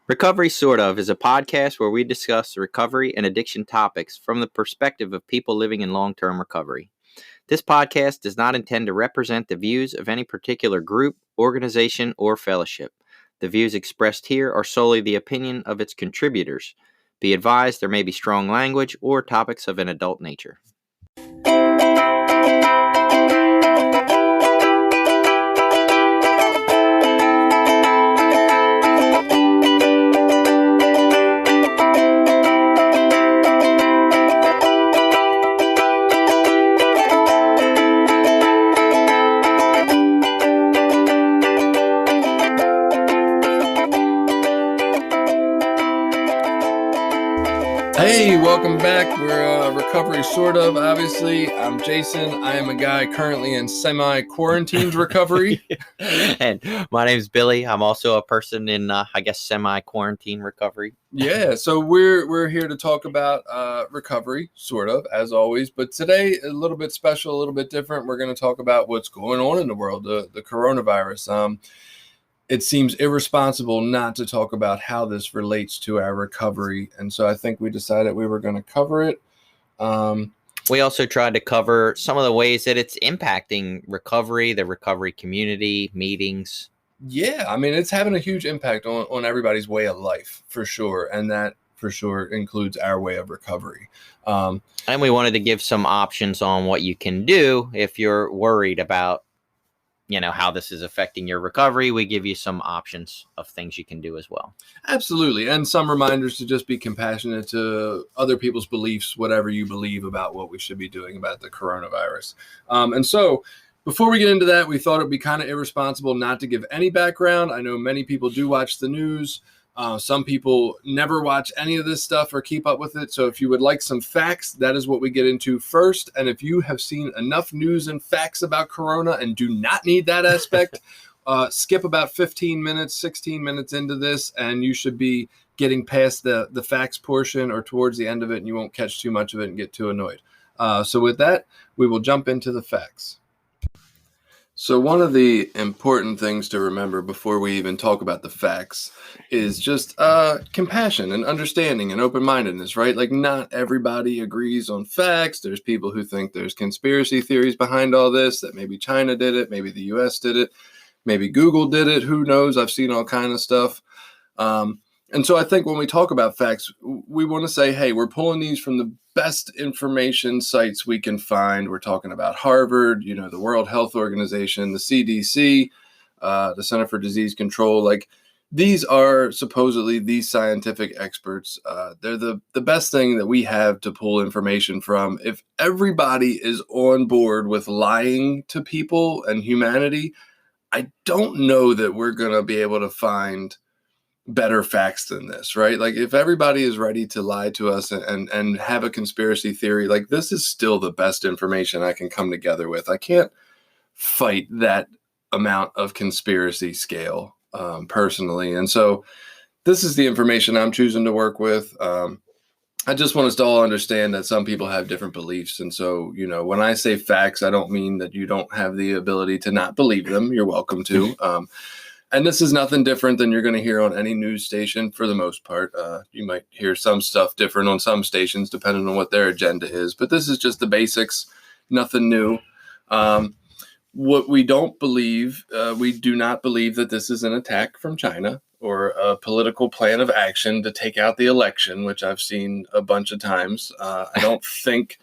Recovery Sort of is a podcast where we discuss recovery and addiction topics from the perspective of people living in long-term recovery. This podcast does not intend to represent the views of any particular group, organization, or fellowship. The views expressed here are solely the opinion of its contributors. Be advised there may be strong language or topics of an adult nature. Hey, welcome back. We're Recovery Sort of. Obviously, I'm Jason. I am a guy currently in semi-quarantined recovery. And my name's Billy. I'm also a person in, semi-quarantine recovery. Yeah, so we're here to talk about recovery, sort of, as always. But today, a little bit special, a little bit different. We're going to talk about what's going on in the world, the coronavirus. It seems irresponsible not to talk about how this relates to our recovery. And so I think we decided we were going to cover it. We also tried to cover some of the ways that it's impacting recovery, the recovery community, meetings. Yeah, I mean, it's having a huge impact on everybody's way of life, for sure. And that, for sure, includes our way of recovery. And we wanted to give some options on what you can do if you're worried about how this is affecting your recovery. We give you some options of things you can do as well. Absolutely. And some reminders to just be compassionate to other people's beliefs, whatever you believe about what we should be doing about the coronavirus. And so before we get into that, we thought it'd be kind of irresponsible not to give any background. I know many people do watch the news. Some people never watch any of this stuff or keep up with it. So if you would like some facts, that is what we get into first. And if you have seen enough news and facts about Corona and do not need that aspect, skip about 15 minutes, 16 minutes into this, and you should be getting past the facts portion or towards the end of it, and you won't catch too much of it and get too annoyed. So with that, we will jump into the facts. So one of the important things to remember before we even talk about the facts is just compassion and understanding and open-mindedness, right? Like, not everybody agrees on facts. There's people who think there's conspiracy theories behind all this, that maybe China did it, maybe the US did it, maybe Google did it. Who knows? I've seen all kind of stuff. And so I think when we talk about facts, we want to say, hey, we're pulling these from the best information sites we can find. We're talking about Harvard, the World Health Organization, the CDC, the Center for Disease Control. Like, these are supposedly these scientific experts. They're the best thing that we have to pull information from. If everybody is on board with lying to people and humanity, I don't know that we're going to be able to find better facts than this, right? Like, if everybody is ready to lie to us and have a conspiracy theory, like, this is still the best information I can come together with. I can't fight that amount of conspiracy scale personally. And so this is the information I'm choosing to work with. I just want us to all understand that some people have different beliefs. And so, when I say facts, I don't mean that you don't have the ability to not believe them. You're welcome to. And this is nothing different than you're going to hear on any news station for the most part. You might hear some stuff different on some stations depending on what their agenda is. But this is just the basics, nothing new. What we don't believe, we do not believe that this is an attack from China or a political plan of action to take out the election, which I've seen a bunch of times. I don't think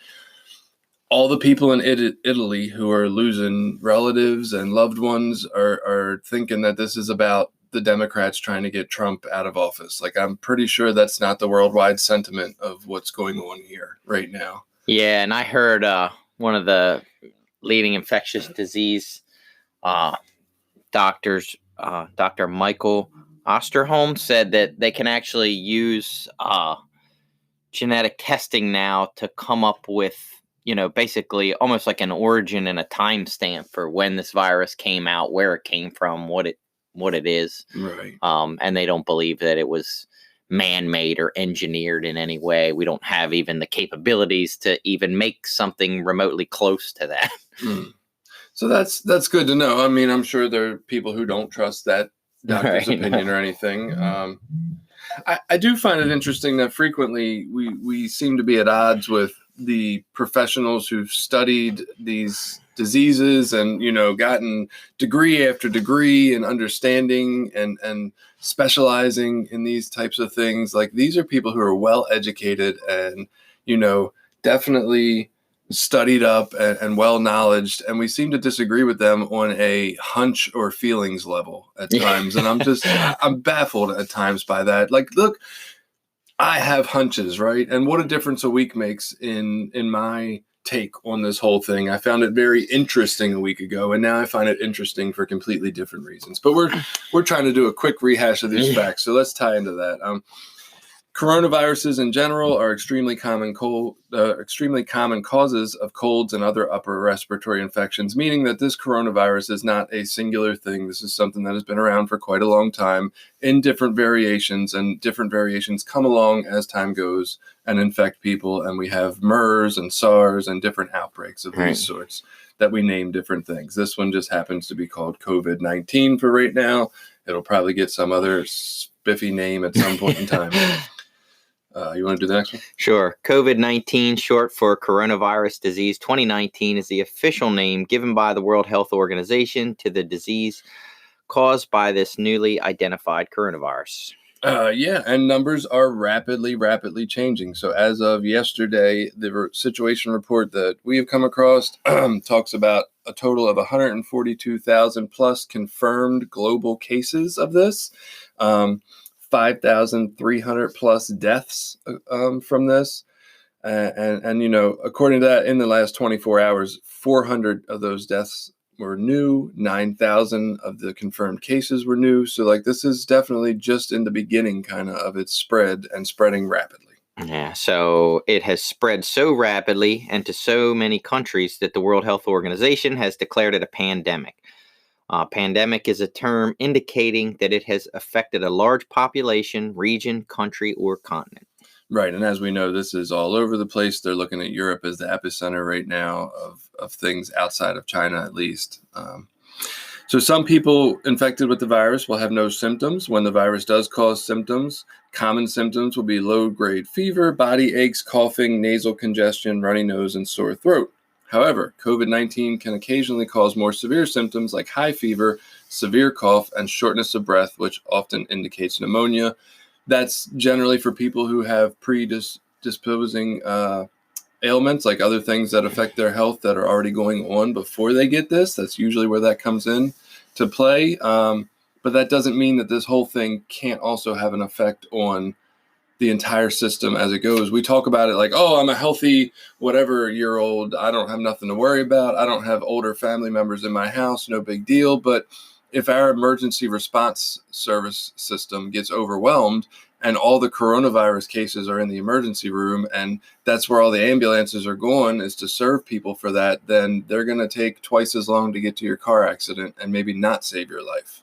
all the people in Italy who are losing relatives and loved ones are thinking that this is about the Democrats trying to get Trump out of office. Like, I'm pretty sure that's not the worldwide sentiment of what's going on here right now. Yeah, and I heard one of the leading infectious disease doctors, Dr. Michael Osterholm, said that they can actually use genetic testing now to come up with basically almost like an origin and a timestamp for when this virus came out, where it came from, what it is. Right. And they don't believe that it was man-made or engineered in any way. We don't have even the capabilities to even make something remotely close to that. So that's good to know. I mean, I'm sure there are people who don't trust that doctor's opinion or anything. I do find it interesting that frequently we seem to be at odds with the professionals who've studied these diseases and, gotten degree after degree in understanding and specializing in these types of things. Like, these are people who are well educated and, definitely studied up and well knowledged, and we seem to disagree with them on a hunch or feelings level at times. And I'm baffled at times by that. Like, look, I have hunches, right? And what a difference a week makes in my take on this whole thing. I found it very interesting a week ago, and now I find it interesting for completely different reasons. But we're trying to do a quick rehash of these facts, so let's tie into that. Coronaviruses in general are extremely common causes of colds and other upper respiratory infections, meaning that this coronavirus is not a singular thing. This is something that has been around for quite a long time in different variations, and different variations come along as time goes and infect people. And we have MERS and SARS and different outbreaks of these sorts that we name different things. This one just happens to be called COVID-19 for right now. It'll probably get some other spiffy name at some point in time. You want to do the next one? Sure. COVID-19, short for coronavirus disease 2019, is the official name given by the World Health Organization to the disease caused by this newly identified coronavirus. And numbers are rapidly changing. So as of yesterday, the situation report that we have come across talks about a total of 142,000 plus confirmed global cases of this. 5,300 plus deaths from this. And according to that, in the last 24 hours, 400 of those deaths were new. 9,000 of the confirmed cases were new. So, like, this is definitely just in the beginning kind of its spread, and spreading rapidly. Yeah, so it has spread so rapidly and to so many countries that the World Health Organization has declared it a pandemic. Pandemic is a term indicating that it has affected a large population, region, country, or continent. Right. And as we know, this is all over the place. They're looking at Europe as the epicenter right now of things outside of China, at least. So some people infected with the virus will have no symptoms. When the virus does cause symptoms, common symptoms will be low-grade fever, body aches, coughing, nasal congestion, runny nose, and sore throat. However, COVID-19 can occasionally cause more severe symptoms like high fever, severe cough, and shortness of breath, which often indicates pneumonia. That's generally for people who have predisposing ailments, like other things that affect their health that are already going on before they get this. That's usually where that comes in to play. But that doesn't mean that this whole thing can't also have an effect on the entire system as it goes. We talk about it like, oh, I'm a healthy whatever-year-old. I don't have nothing to worry about. I don't have older family members in my house. No big deal. But if our emergency response service system gets overwhelmed and all the coronavirus cases are in the emergency room, and that's where all the ambulances are going, is to serve people for that, then they're going to take twice as long to get to your car accident and maybe not save your life.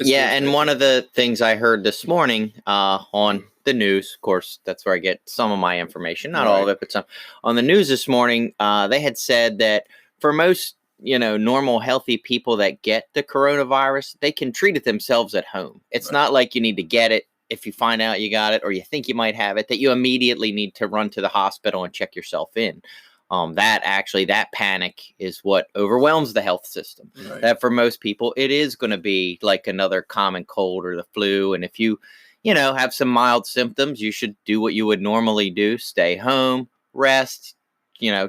And one of the things I heard this morning on the news, of course, that's where I get some of my information, not all of it, but some. On the news this morning, they had said that for most, normal, healthy people that get the coronavirus, they can treat it themselves at home. It's not like you need to get it if you find out you got it or you think you might have it, that you immediately need to run to the hospital and check yourself in. That panic is what overwhelms the health system. Right. That for most people, it is going to be like another common cold or the flu. And if you, have some mild symptoms, you should do what you would normally do. Stay home, rest,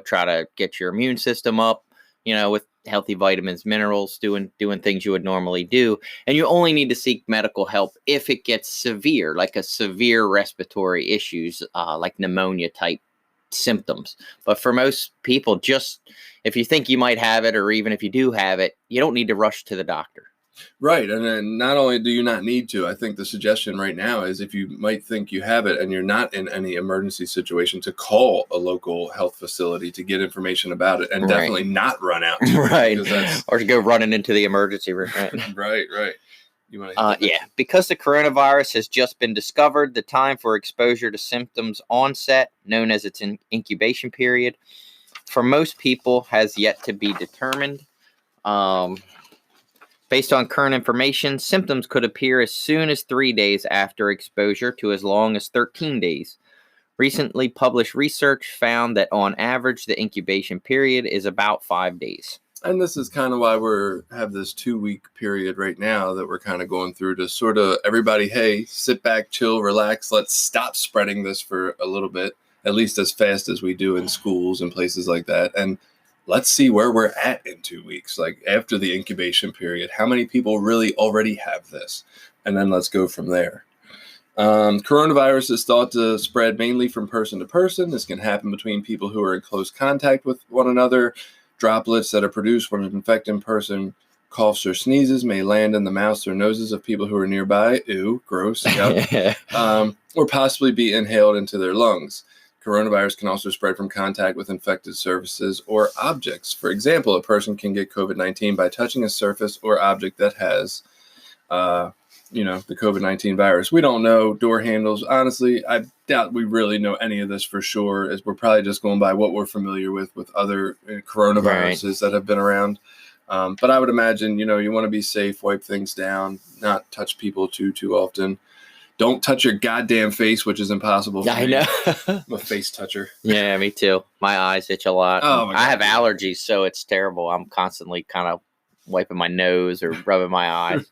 try to get your immune system up, with healthy vitamins, minerals, doing things you would normally do. And you only need to seek medical help if it gets severe, like a severe respiratory issues, like pneumonia type symptoms. But for most people, just if you think you might have it, or even if you do have it, you don't need to rush to the doctor. Right. And then not only do you not need to, I think the suggestion right now is, if you might think you have it and you're not in any emergency situation, to call a local health facility to get information about it, and definitely not run out. Or to go running into the emergency room. Right. You want to because the coronavirus has just been discovered, the time for exposure to symptoms onset, known as its incubation period, for most people has yet to be determined. Based on current information, symptoms could appear as soon as 3 days after exposure to as long as 13 days. Recently published research found that on average, the incubation period is about 5 days. And this is kind of why have this 2-week period right now that we're kind of going through to sort of everybody, hey, sit back, chill, relax. Let's stop spreading this for a little bit, at least as fast as we do in schools and places like that. And let's see where we're at in 2 weeks, like after the incubation period. How many people really already have this? And then let's go from there. Coronavirus is thought to spread mainly from person to person. This can happen between people who are in close contact with one another. Droplets that are produced when an infected person coughs or sneezes may land in the mouths or noses of people who are nearby. Ew, gross. Yep. Or possibly be inhaled into their lungs. Coronavirus can also spread from contact with infected surfaces or objects. For example, a person can get COVID-19 by touching a surface or object that has, the COVID-19 virus. We don't know door handles. Honestly, I doubt we really know any of this for sure, as we're probably just going by what we're familiar with other coronaviruses that have been around. But I would imagine, you want to be safe, wipe things down, not touch people too often. Don't touch your goddamn face, which is impossible for me. I know. I'm a face toucher. Yeah, me too. My eyes itch a lot. Oh, my God. I have allergies, so it's terrible. I'm constantly kind of wiping my nose or rubbing my eyes.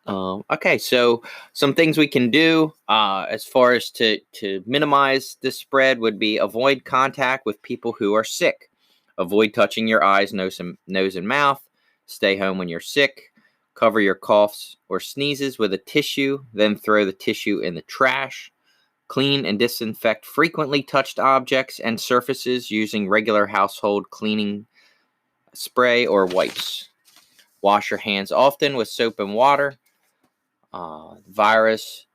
Okay, so some things we can do as far as to minimize this spread would be avoid contact with people who are sick. Avoid touching your eyes, nose, and mouth. Stay home when you're sick. Cover your coughs or sneezes with a tissue, then throw the tissue in the trash. Clean and disinfect frequently touched objects and surfaces using regular household cleaning spray or wipes. Wash your hands often with soap and water. Virus,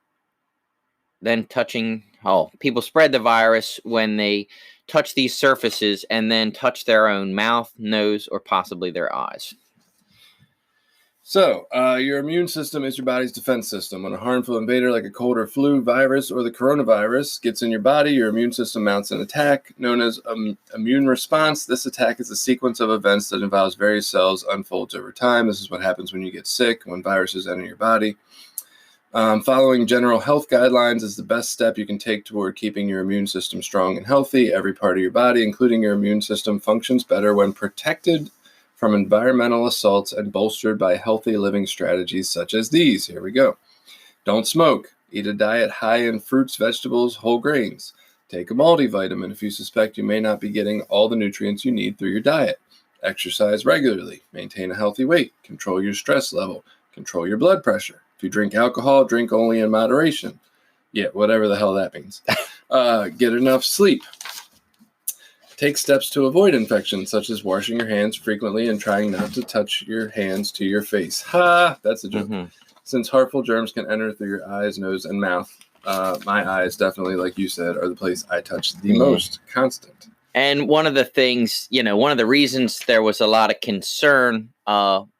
then people spread the virus when they touch these surfaces and then touch their own mouth, nose, or possibly their eyes. So, your immune system is your body's defense system. When a harmful invader like a cold or flu virus or the coronavirus gets in your body, your immune system mounts an attack known as immune response. This attack is a sequence of events that involves various cells, unfolds over time. This is what happens when you get sick, when viruses enter your body. Following general health guidelines is the best step you can take toward keeping your immune system strong and healthy. Every part of your body, including your immune system, functions better when protected from environmental assaults and bolstered by healthy living strategies such as these. Here we go. Don't smoke. Eat a diet high in fruits, vegetables, whole grains. Take a multivitamin if you suspect you may not be getting all the nutrients you need through your diet. Exercise regularly. Maintain a healthy weight. Control your stress level. Control your blood pressure. If you drink alcohol, drink only in moderation. Yeah, whatever the hell that means. Get enough sleep. Take steps to avoid infections, such as washing your hands frequently and trying not to touch your hands to your face. Ha! That's a joke. Mm-hmm. Since harmful germs can enter through your eyes, nose, and mouth, my eyes definitely, like you said, are the place I touch the most constant. And one of the things, one of the reasons there was a lot of concern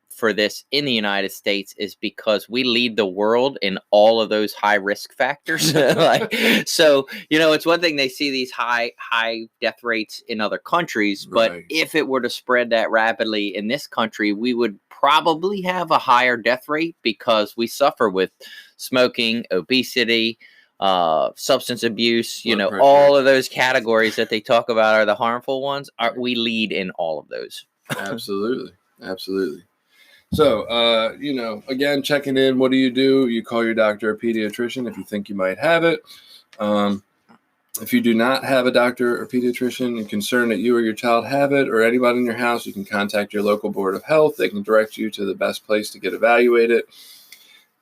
for this in the United States is because we lead the world in all of those high risk factors. So, it's one thing they see these high death rates in other countries, but if it were to spread that rapidly in this country, we would probably have a higher death rate because we suffer with smoking, obesity, substance abuse, all of those categories that they talk about are the harmful ones. We lead in all of those. Absolutely. So, again, checking in, what do? You call your doctor or pediatrician if you think you might have it. If you do not have a doctor or pediatrician and concerned that you or your child have it or anybody in your house, you can contact your local board of health. They can direct you to the best place to get evaluated.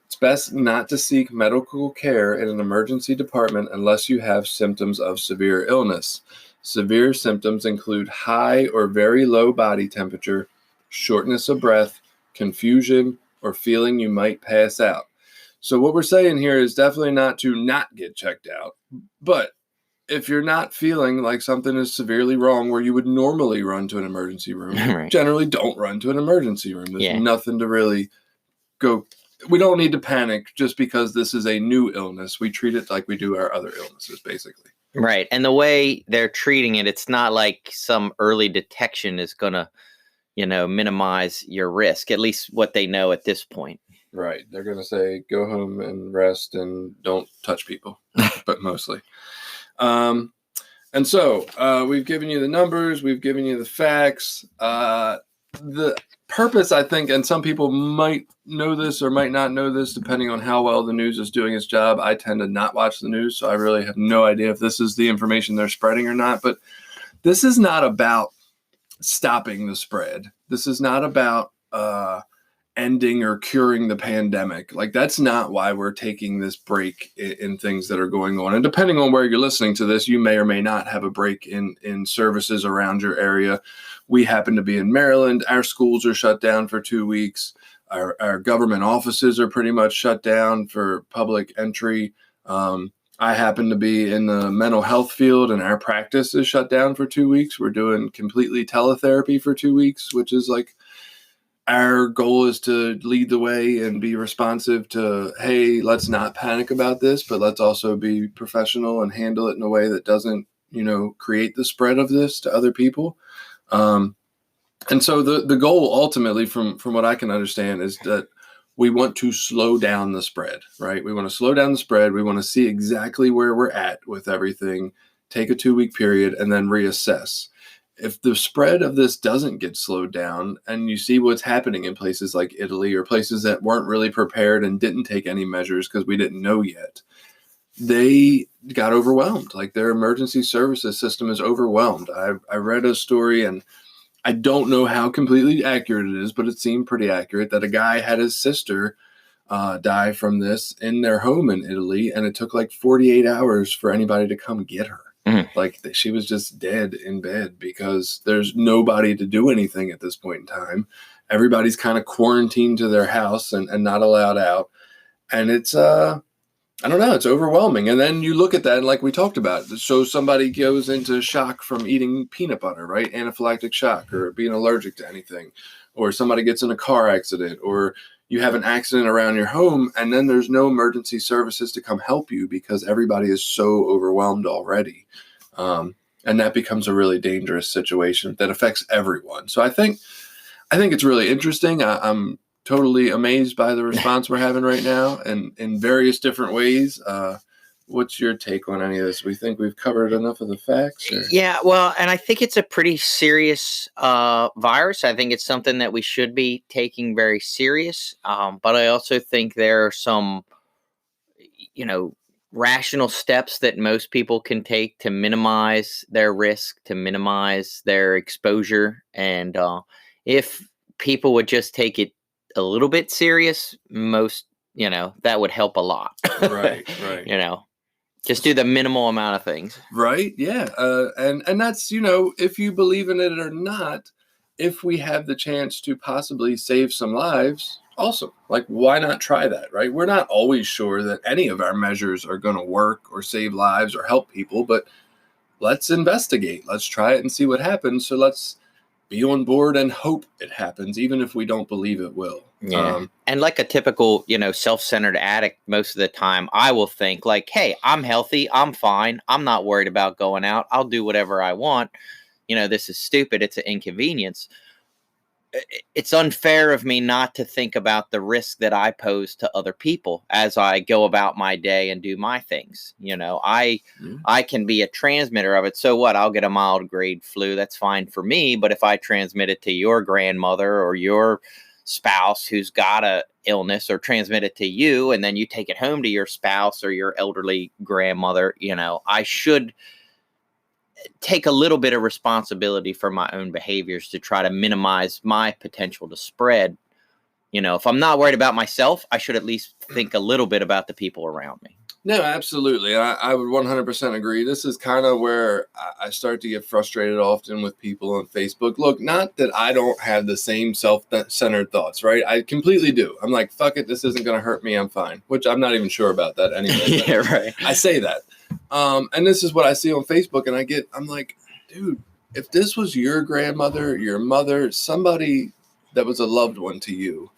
It's best not to seek medical care in an emergency department unless you have symptoms of severe illness. Severe symptoms include high or very low body temperature, shortness of breath, confusion, or feeling you might pass out. So what we're saying here is definitely not to not get checked out. But if you're not feeling like something is severely wrong where you would normally run to an emergency room, generally don't run to an emergency room. There's nothing to really go. We don't need to panic just because this is a new illness. We treat it like we do our other illnesses, basically. Right. And the way they're treating it, it's not like some early detection is going to minimize your risk, at least what they know at this point. Right. They're going to say, go home and rest and don't touch people, but mostly. And so we've given you the numbers, we've given you the facts. The purpose, I think, and some people might know this or might not know this, depending on how well the news is doing its job. I tend to not watch the news, so I really have no idea if this is the information they're spreading or not. But this is not about stopping the spread. This is not about ending or curing the pandemic. Like, that's not why we're taking this break in things that are going on. And depending on where you're listening to this, you may or may not have a break in services around your area. We happen to be in Maryland. Our schools are shut down for 2 weeks. Our government offices are pretty much shut down for public entry. I happen to be in the mental health field, and our practice is shut down for 2 weeks. We're doing completely teletherapy for 2 weeks, which is like, our goal is to lead the way and be responsive to, hey, let's not panic about this, but let's also be professional and handle it in a way that doesn't, create the spread of this to other people. And so the goal ultimately, from what I can understand, is that we want to slow down the spread, right? We want to slow down the spread. We want to see exactly where we're at with everything, take a 2-week period, and then reassess. If the spread of this doesn't get slowed down, and you see what's happening in places like Italy or places that weren't really prepared and didn't take any measures because we didn't know yet, they got overwhelmed. Like, their emergency services system is overwhelmed. I read a story, and I don't know how completely accurate it is, but it seemed pretty accurate, that a guy had his sister die from this in their home in Italy, and it took like 48 hours for anybody to come get her. Like, she was just dead in bed because there's nobody to do anything at this point in time. Everybody's kind of quarantined to their house and not allowed out. And it's, I don't know, it's overwhelming. And then you look at that, and like we talked about, so somebody goes into shock from eating peanut butter, right? Anaphylactic shock, or being allergic to anything, or somebody gets in a car accident, or you have an accident around your home, and then there's no emergency services to come help you because everybody is so overwhelmed already. And that becomes a really dangerous situation that affects everyone. So I think it's really interesting. I'm totally amazed by the response we're having right now, and in various different ways. What's your take on any of this? We think we've covered enough of the facts? Or? Yeah, well, and I think it's a pretty serious virus. I think it's something that we should be taking very serious. But I also think there are some, rational steps that most people can take to minimize their risk, to minimize their exposure. And if people would just take it a little bit serious, that would help a lot. Right. Just do the minimal amount of things. Right. Yeah. And that's, if you believe in it or not, if we have the chance to possibly save some lives, awesome. Like, why not try that, right? We're not always sure that any of our measures are going to work or save lives or help people, but let's investigate. Let's try it and see what happens. So let's be on board and hope it happens, even if we don't believe it will. Yeah. And like a typical, self-centered addict, most of the time, I will think like, hey, I'm healthy. I'm fine. I'm not worried about going out. I'll do whatever I want. This is stupid. It's an inconvenience. It's unfair of me not to think about the risk that I pose to other people as I go about my day and do my things. I can be a transmitter of it. So what? I'll get a mild grade flu. That's fine for me. But if I transmit it to your grandmother or your spouse who's got a illness, or transmit it to you, and then you take it home to your spouse or your elderly grandmother, I should take a little bit of responsibility for my own behaviors to try to minimize my potential to spread. If I'm not worried about myself, I should at least think a little bit about the people around me. No, absolutely. I would 100% agree. This is kind of where I start to get frustrated often with people on Facebook. Look, not that I don't have the same self-centered thoughts, right? I completely do. I'm like, fuck it, this isn't going to hurt me. I'm fine, which I'm not even sure about that anyway. Yeah, right. I say that. And this is what I see on Facebook, and I'm like, dude, if this was your grandmother, your mother, somebody that was a loved one to you,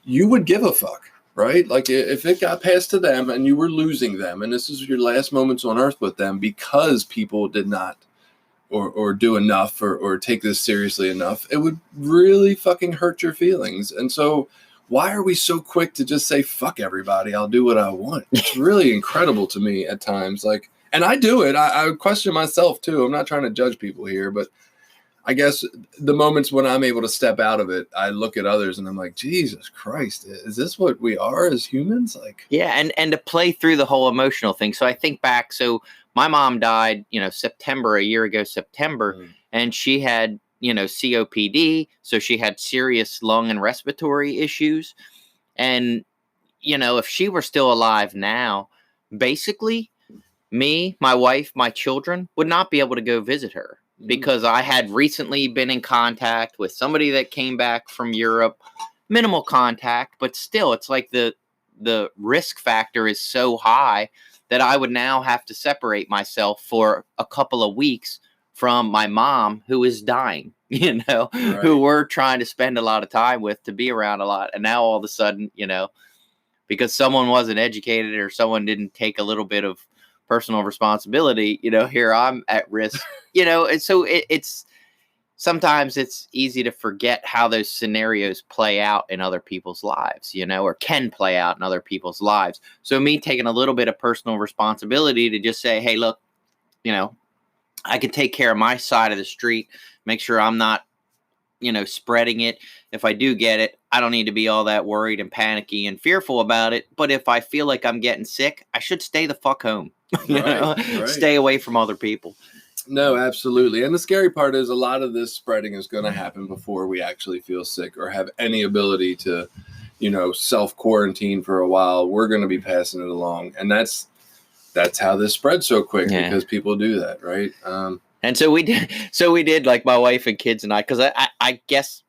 you would give a fuck. Right? Like, if it got passed to them and you were losing them, and this is your last moments on earth with them because people did not, or do enough or take this seriously enough, it would really fucking hurt your feelings. And so why are we so quick to just say, fuck everybody, I'll do what I want? It's really incredible to me at times. Like, and I do it. I would question myself too. I'm not trying to judge people here, but I guess the moments when I'm able to step out of it, I look at others and I'm like, Jesus Christ, is this what we are as humans? Like, yeah. And to play through the whole emotional thing. So I think back, so my mom died, September, a year ago, September, and she had, COPD. So she had serious lung and respiratory issues. And, if she were still alive now, basically me, my wife, my children would not be able to go visit her. Because I had recently been in contact with somebody that came back from Europe, minimal contact, but still, it's like the risk factor is so high that I would now have to separate myself for a couple of weeks from my mom, who is dying, who we're trying to spend a lot of time with, to be around a lot. And now all of a sudden, because someone wasn't educated or someone didn't take a little bit of personal responsibility, here I'm at risk, and so it's sometimes it's easy to forget how those scenarios play out in other people's lives, or can play out in other people's lives. So me taking a little bit of personal responsibility to just say, hey, look, I can take care of my side of the street, make sure I'm not, spreading it. If I do get it, I don't need to be all that worried and panicky and fearful about it. But if I feel like I'm getting sick, I should stay the fuck home. Stay away from other people. No, absolutely. And the scary part is a lot of this spreading is going to happen before we actually feel sick or have any ability to, self-quarantine for a while. We're going to be passing it along. And that's how this spreads so quick, because people do that, right? And so we did, like my wife and kids and I, because I guess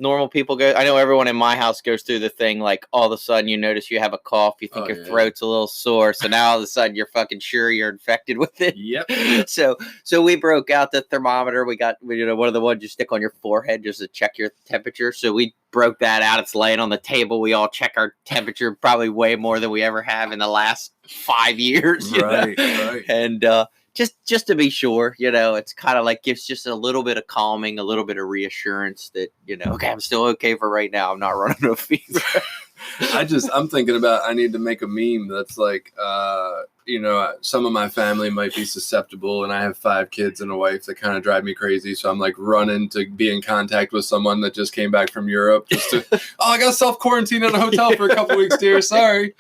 normal people go. I know everyone in my house goes through the thing, like all of a sudden you notice you have a cough, you think your throat's a little sore, so now all of a sudden you're fucking sure you're infected with it. Yep. So we broke out the thermometer. We got one of the ones you stick on your forehead just to check your temperature. So we broke that out. It's laying on the table. We all check our temperature, probably way more than we ever have in the last 5 years. Right. And just to be sure, it's kind of like gives just a little bit of calming, a little bit of reassurance that, okay, I'm still okay for right now. I'm not running a fever. I'm thinking about, I need to make a meme that's like, some of my family might be susceptible, and I have 5 kids and a wife that kind of drive me crazy. So I'm like running to be in contact with someone that just came back from Europe just to, I got self-quarantine in a hotel for a couple weeks, dear. Sorry.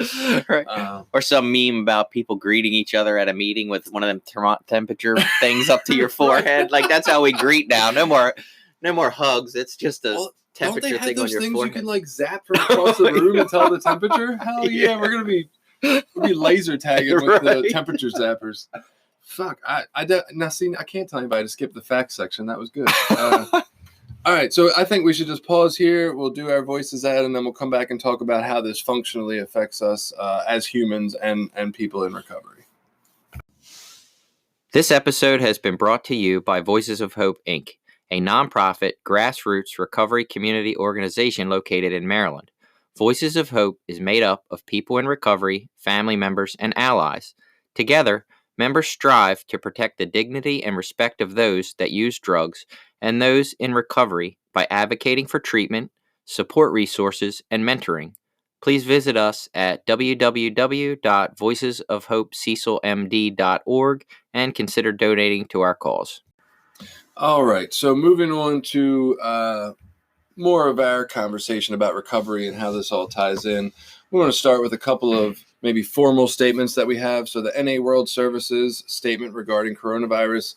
Right. Or some meme about people greeting each other at a meeting with one of them temperature things up to your forehead. Like, that's how we greet now. No more hugs. It's just a temperature thing on your forehead. You can like zap from across the room and tell the temperature. Hell yeah, we're gonna be laser tagging with the temperature zappers. Fuck, I can't tell anybody to skip the facts section. That was good. All right, so I think we should just pause here. We'll do our voices ad, and then we'll come back and talk about how this functionally affects us as humans and people in recovery. This episode has been brought to you by Voices of Hope, Inc., a nonprofit, grassroots recovery community organization located in Maryland. Voices of Hope is made up of people in recovery, family members, and allies. Together, members strive to protect the dignity and respect of those that use drugs and those in recovery by advocating for treatment, support resources, and mentoring. Please visit us at www.voicesofhopececilmd.org and consider donating to our cause. All right, so moving on to more of our conversation about recovery and how this all ties in. We want to start with a couple of maybe formal statements that we have. So the NA World Services statement regarding coronavirus.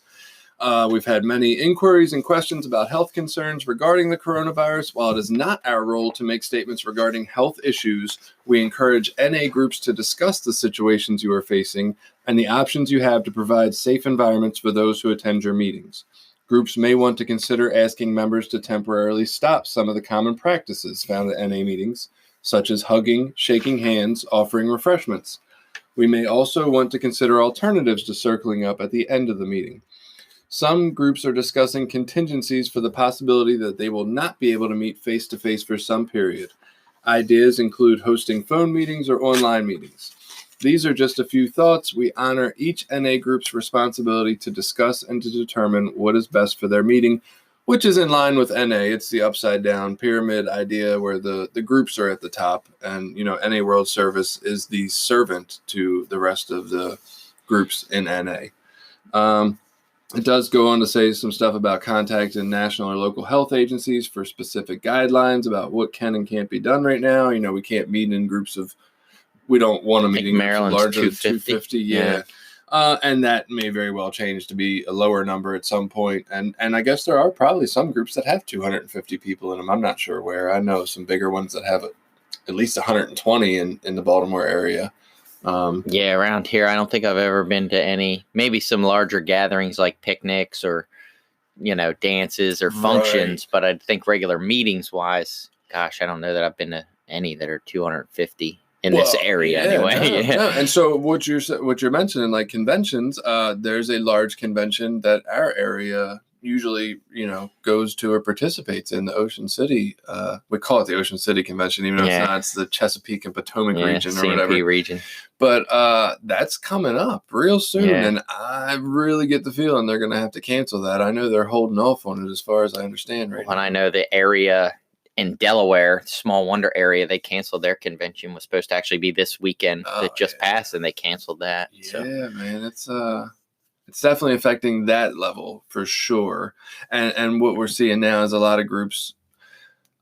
We've had many inquiries and questions about health concerns regarding the coronavirus. While it is not our role to make statements regarding health issues, we encourage NA groups to discuss the situations you are facing and the options you have to provide safe environments for those who attend your meetings. Groups may want to consider asking members to temporarily stop some of the common practices found at NA meetings, such as hugging, shaking hands, offering refreshments. We may also want to consider alternatives to circling up at the end of the meeting. Some groups are discussing contingencies for the possibility that they will not be able to meet face-to-face for some period. Ideas include hosting phone meetings or online meetings. These are just a few thoughts. We honor each NA group's responsibility to discuss and to determine what is best for their meeting, which is in line with NA. It's the upside down pyramid idea where the groups are at the top, and NA World Service is the servant to the rest of the groups in NA. It does go on to say some stuff about contacting national or local health agencies for specific guidelines about what can and can't be done right now. We can't meet in groups of, we don't want a meeting larger than 250. Yeah. And that may very well change to be a lower number at some point. And I guess there are probably some groups that have 250 people in them. I'm not sure where. I know some bigger ones that have at least 120 in the Baltimore area. Around here, I don't think I've ever been to any, maybe some larger gatherings like picnics or, dances or functions. Right. But I think regular meetings wise, gosh, I don't know that I've been to any that are 250 in this area anyway. No. And so what you're mentioning, like conventions, there's a large convention that our area usually, goes to or participates in, the Ocean City. We call it the Ocean City Convention, even though it's not. It's the Chesapeake and Potomac region or whatever. Region. But that's coming up real soon, and I really get the feeling they're going to have to cancel that. I know they're holding off on it as far as I understand right now. And I know the area in Delaware, Small Wonder area, they canceled their convention. Was supposed to actually be this weekend that just passed, and they canceled that. Yeah, man, it's definitely affecting that level for sure. And what we're seeing now is a lot of groups.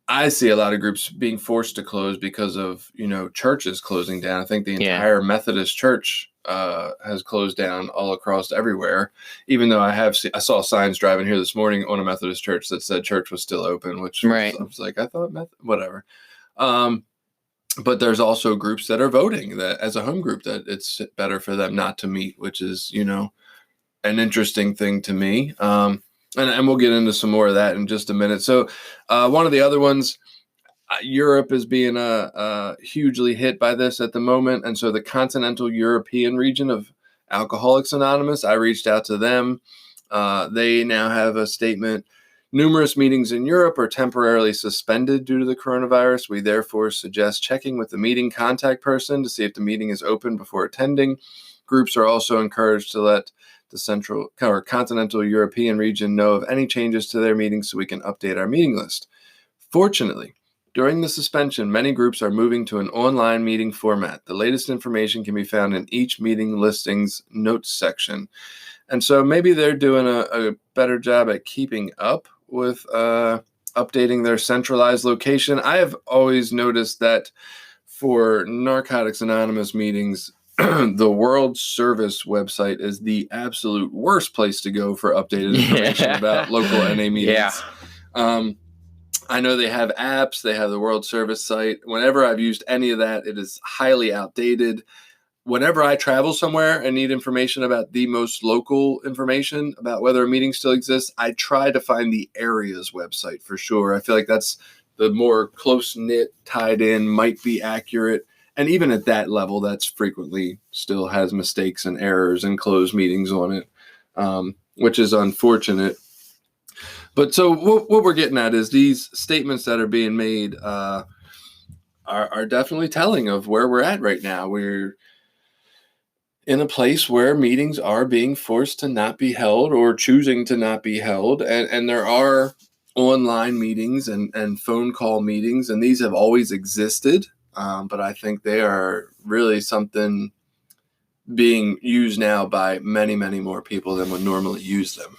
I see a lot of groups being forced to close because of churches closing down. I think the entire Methodist Church has closed down all across everywhere. Even though I saw signs driving here this morning on a Methodist church that said church was still open, which I was like, I thought whatever. But there's also groups that are voting that as a home group that it's better for them not to meet, which is an interesting thing to me. And we'll get into some more of that in just a minute. So one of the other ones, Europe is being hugely hit by this at the moment. And so the continental European region of Alcoholics Anonymous, I reached out to them. They now have a statement. Numerous meetings in Europe are temporarily suspended due to the coronavirus. We therefore suggest checking with the meeting contact person to see if the meeting is open before attending. Groups are also encouraged to let the Central or Continental European region know of any changes to their meetings so we can update our meeting list. Fortunately, during the suspension, many groups are moving to an online meeting format. The latest information can be found in each meeting listings notes section. And so maybe they're doing a better job at keeping up with updating their centralized location. I have always noticed that for Narcotics Anonymous meetings, the World Service website is the absolute worst place to go for updated information about local NA meetings. I know they have apps. They have the World Service site. Whenever I've used any of that, it is highly outdated. Whenever I travel somewhere and need information about the most local information about whether a meeting still exists, I try to find the area's website for sure. I feel like that's the more close-knit, tied in, might be accurate. And even at that level, that's frequently still has mistakes and errors and closed meetings on it, which is unfortunate. But so what we're getting at is these statements that are being made are definitely telling of where we're at right now. We're in a place where meetings are being forced to not be held or choosing to not be held. And there are online meetings and phone call meetings, and these have always existed. But I think they are really something being used now by many, many more people than would normally use them.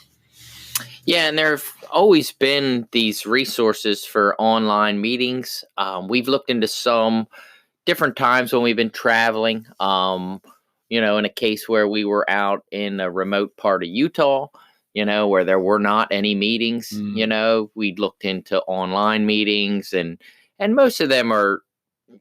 Yeah, and there have always been these resources for online meetings. We've looked into some different times when we've been traveling. In a case where we were out in a remote part of Utah, where there were not any meetings, we looked into online meetings, and most of them are,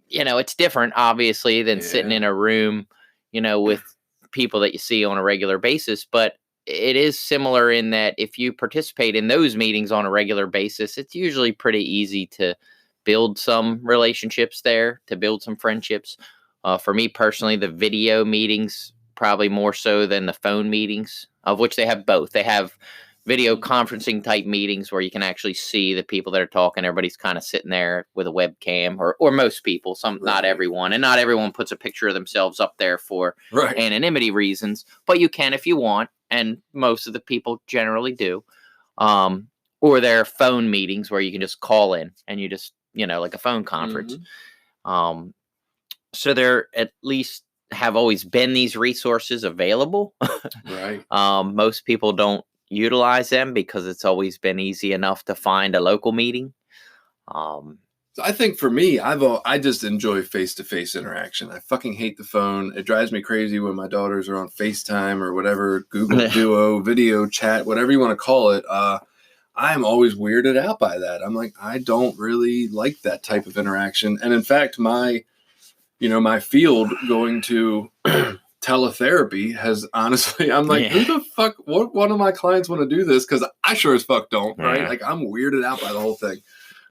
it's different, obviously, than sitting in a room, with people that you see on a regular basis. But it is similar in that if you participate in those meetings on a regular basis, it's usually pretty easy to build some relationships there, to build some friendships. For me personally, the video meetings probably more so than the phone meetings, of which they have both. They have video conferencing type meetings where you can actually see the people that are talking. Everybody's kind of sitting there with a webcam, or most people, not everyone, and not everyone puts a picture of themselves up there for anonymity reasons, but you can if you want, and most of the people generally do. Or there are phone meetings where you can just call in and you just, like a phone conference. So there at least have always been these resources available. Right. Most people don't utilize them because it's always been easy enough to find a local meeting. So I think for me, I just enjoy face-to-face interaction. I fucking hate the phone. It drives me crazy when my daughters are on FaceTime or whatever, Google Duo, video chat, whatever you want to call it. I'm always weirded out by that. I'm like, I don't really like that type of interaction. And in fact, my field going to teletherapy has honestly, I'm like, who the fuck, what one of my clients want to do this? Because I sure as fuck don't, right? Like, I'm weirded out by the whole thing.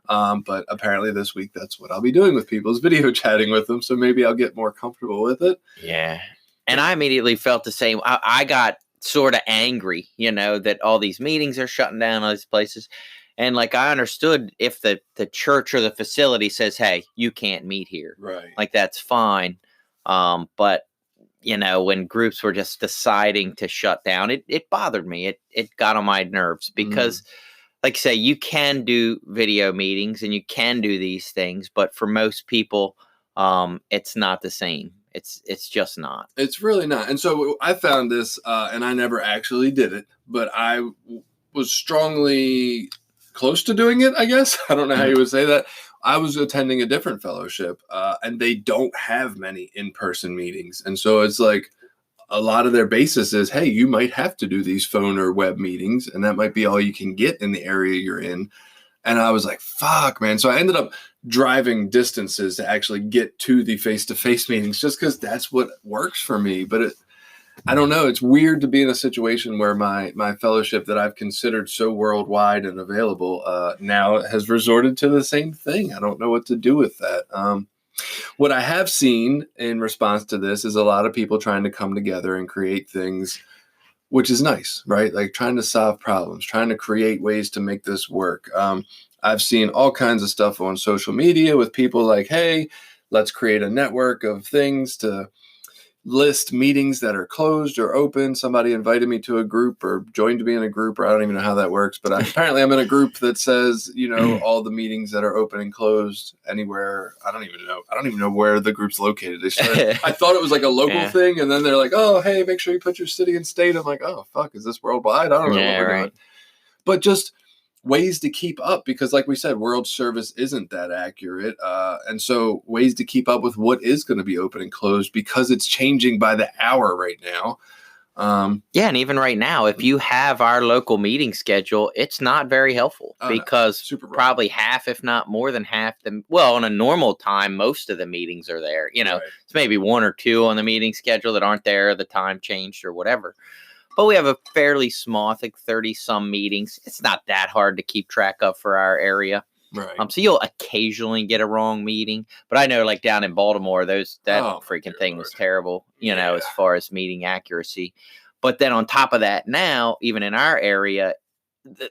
But apparently this week, that's what I'll be doing with people, is video chatting with them. So maybe I'll get more comfortable with it. Yeah. And I immediately felt the same. I got sort of angry, that all these meetings are shutting down, all these places. And like, I understood if the church or the facility says, hey, you can't meet here. Right. Like, that's fine. But, when groups were just deciding to shut down, it bothered me. It got on my nerves because, like I say, you can do video meetings and you can do these things. But for most people, it's not the same. It's just not. It's really not. And so I found this, and I never actually did it, but I was strongly close to doing it, I guess. I don't know how you would say that. I was attending a different fellowship, and they don't have many in-person meetings. And so it's like a lot of their basis is, hey, you might have to do these phone or web meetings, and that might be all you can get in the area you're in. And I was like, fuck, man. So I ended up driving distances to actually get to the face-to-face meetings just because that's what works for me. But I don't know. It's weird to be in a situation where my fellowship that I've considered so worldwide and available now has resorted to the same thing. I don't know what to do with that. What I have seen in response to this is a lot of people trying to come together and create things, which is nice, right? Like trying to solve problems, trying to create ways to make this work. I've seen all kinds of stuff on social media with people like, hey, let's create a network of things to list meetings that are closed or open. Somebody invited me to a group or joined me in a group, or I don't even know how that works, but apparently I'm in a group that says, all the meetings that are open and closed anywhere. I don't even know where the group's located. I thought it was like a local thing. And then they're like, oh, hey, make sure you put your city and state. I'm like, oh, fuck, is this worldwide? I don't know what we're doing. But just ways to keep up, because like we said, world service isn't that accurate. And so ways to keep up with what is going to be open and closed, because it's changing by the hour right now. And even right now, if you have our local meeting schedule, it's not very helpful because probably half, if not more than half, on a normal time, most of the meetings are there. It's maybe one or two on the meeting schedule that aren't there, the time changed or whatever. But we have a fairly small, I think 30 some meetings. It's not that hard to keep track of for our area. Right. So you'll occasionally get a wrong meeting, but I know like down in Baltimore, that freaking thing was terrible, as far as meeting accuracy. But then on top of that, now, even in our area,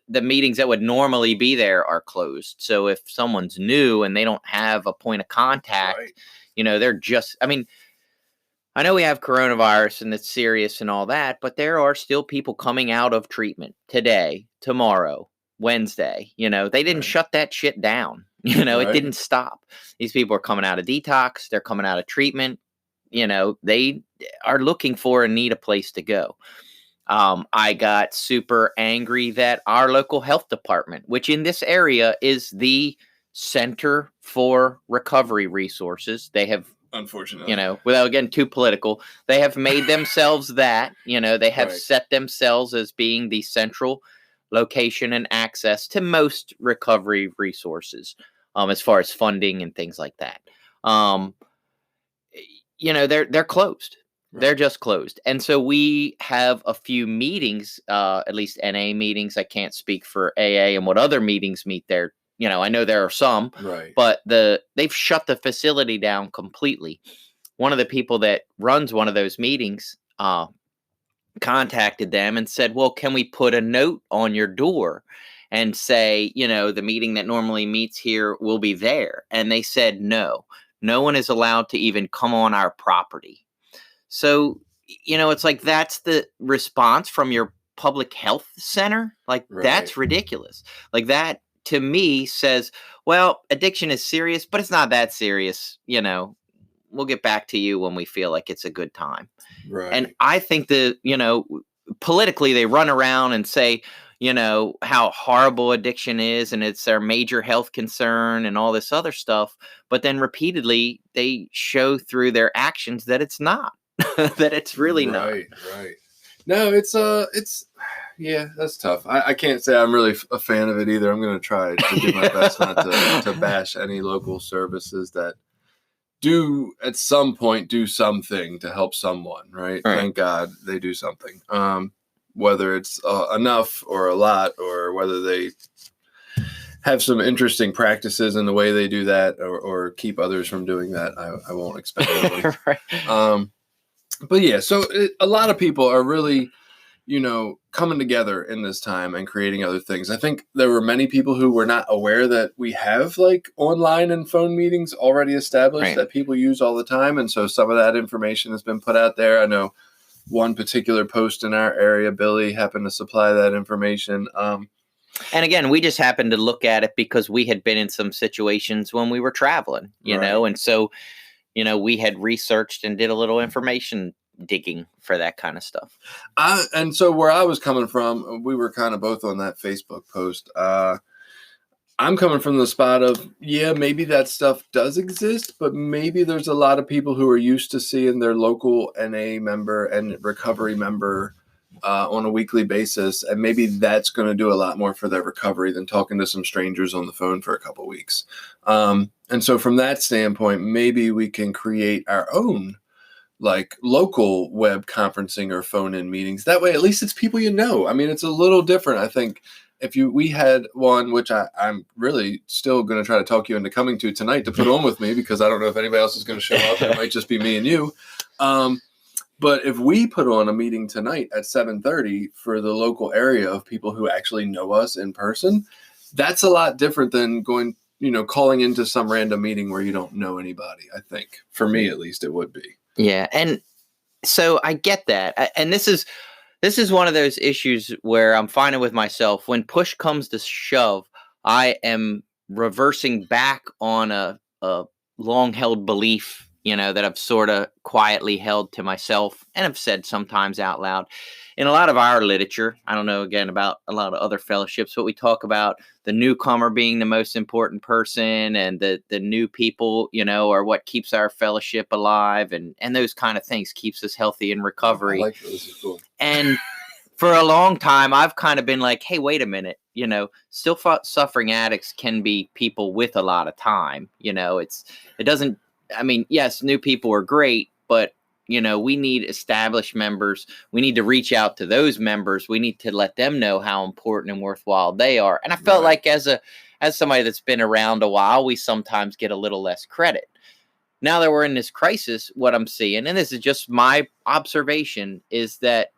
the meetings that would normally be there are closed. So if someone's new and they don't have a point of contact, they're just, I know we have coronavirus and it's serious and all that, but there are still people coming out of treatment today, tomorrow, Wednesday. They didn't shut that shit down. It didn't stop. These people are coming out of detox. They're coming out of treatment. They are looking for and need a place to go. I got super angry that our local health department, which in this area is the center for recovery resources, they have, unfortunately, without getting too political, they have made themselves that, they have set themselves as being the central location and access to most recovery resources, as far as funding and things like that. They're closed. Right. They're just closed. And so we have a few meetings, at least NA meetings. I can't speak for AA and what other meetings meet there. I know there are some, but they've shut the facility down completely. One of the people that runs one of those meetings, contacted them and said, well, can we put a note on your door and say, the meeting that normally meets here will be there? And they said, no one is allowed to even come on our property. So, it's like, that's the response from your public health center. Like, that's ridiculous. Like, that to me says, well, addiction is serious, but it's not that serious. We'll get back to you when we feel like it's a good time. Right. And I think politically they run around and say, how horrible addiction is and it's their major health concern and all this other stuff. But then repeatedly they show through their actions that it's not, that it's really not. Right. No, it's yeah, that's tough. I can't say I'm really a fan of it either. I'm going to try to do my best not to bash any local services that do at some point do something to help someone, right? Thank God they do something. Whether it's enough or a lot, or whether they have some interesting practices in the way they do that, or keep others from doing that, I won't expect. But yeah, so a lot of people are really, coming together in this time and creating other things. I think there were many people who were not aware that we have like online and phone meetings already established that people use all the time. And so some of that information has been put out there. I know one particular post in our area, Billy happened to supply that information. And again, we just happened to look at it because we had been in some situations when we were traveling, and so, we had researched and did a little information digging for that kind of stuff. And so where I was coming from, we were kind of both on that Facebook post. I'm coming from the spot of, maybe that stuff does exist, but maybe there's a lot of people who are used to seeing their local NA member and recovery member on a weekly basis. And maybe that's going to do a lot more for their recovery than talking to some strangers on the phone for a couple of weeks. And so from that standpoint, maybe we can create our own like local web conferencing or phone in meetings. That way, at least it's people I mean, it's a little different. I think we had one, which I'm really still going to try to talk you into coming to tonight to put on with me, because I don't know if anybody else is going to show up. It might just be me and you. But if we put on a meeting tonight at 7:30 for the local area of people who actually know us in person, that's a lot different than going, calling into some random meeting where you don't know anybody. I think for me, at least, it would be. Yeah. And so I get that. And this is one of those issues where I'm finding with myself, when push comes to shove, I am reversing back on a long held belief, that I've sort of quietly held to myself and have said sometimes out loud. In a lot of our literature, I don't know, again, about a lot of other fellowships, but we talk about the newcomer being the most important person, and the new people, are what keeps our fellowship alive, and those kind of things, keeps us healthy in recovery. I like this. This is cool. And for a long time, I've kind of been like, hey, wait a minute, still suffering addicts can be people with a lot of time. Yes, new people are great, but we need established members. We need to reach out to those members. We need to let them know how important and worthwhile they are. And I felt like as somebody that's been around a while, we sometimes get a little less credit. Now that we're in this crisis, what I'm seeing, and this is just my observation, is that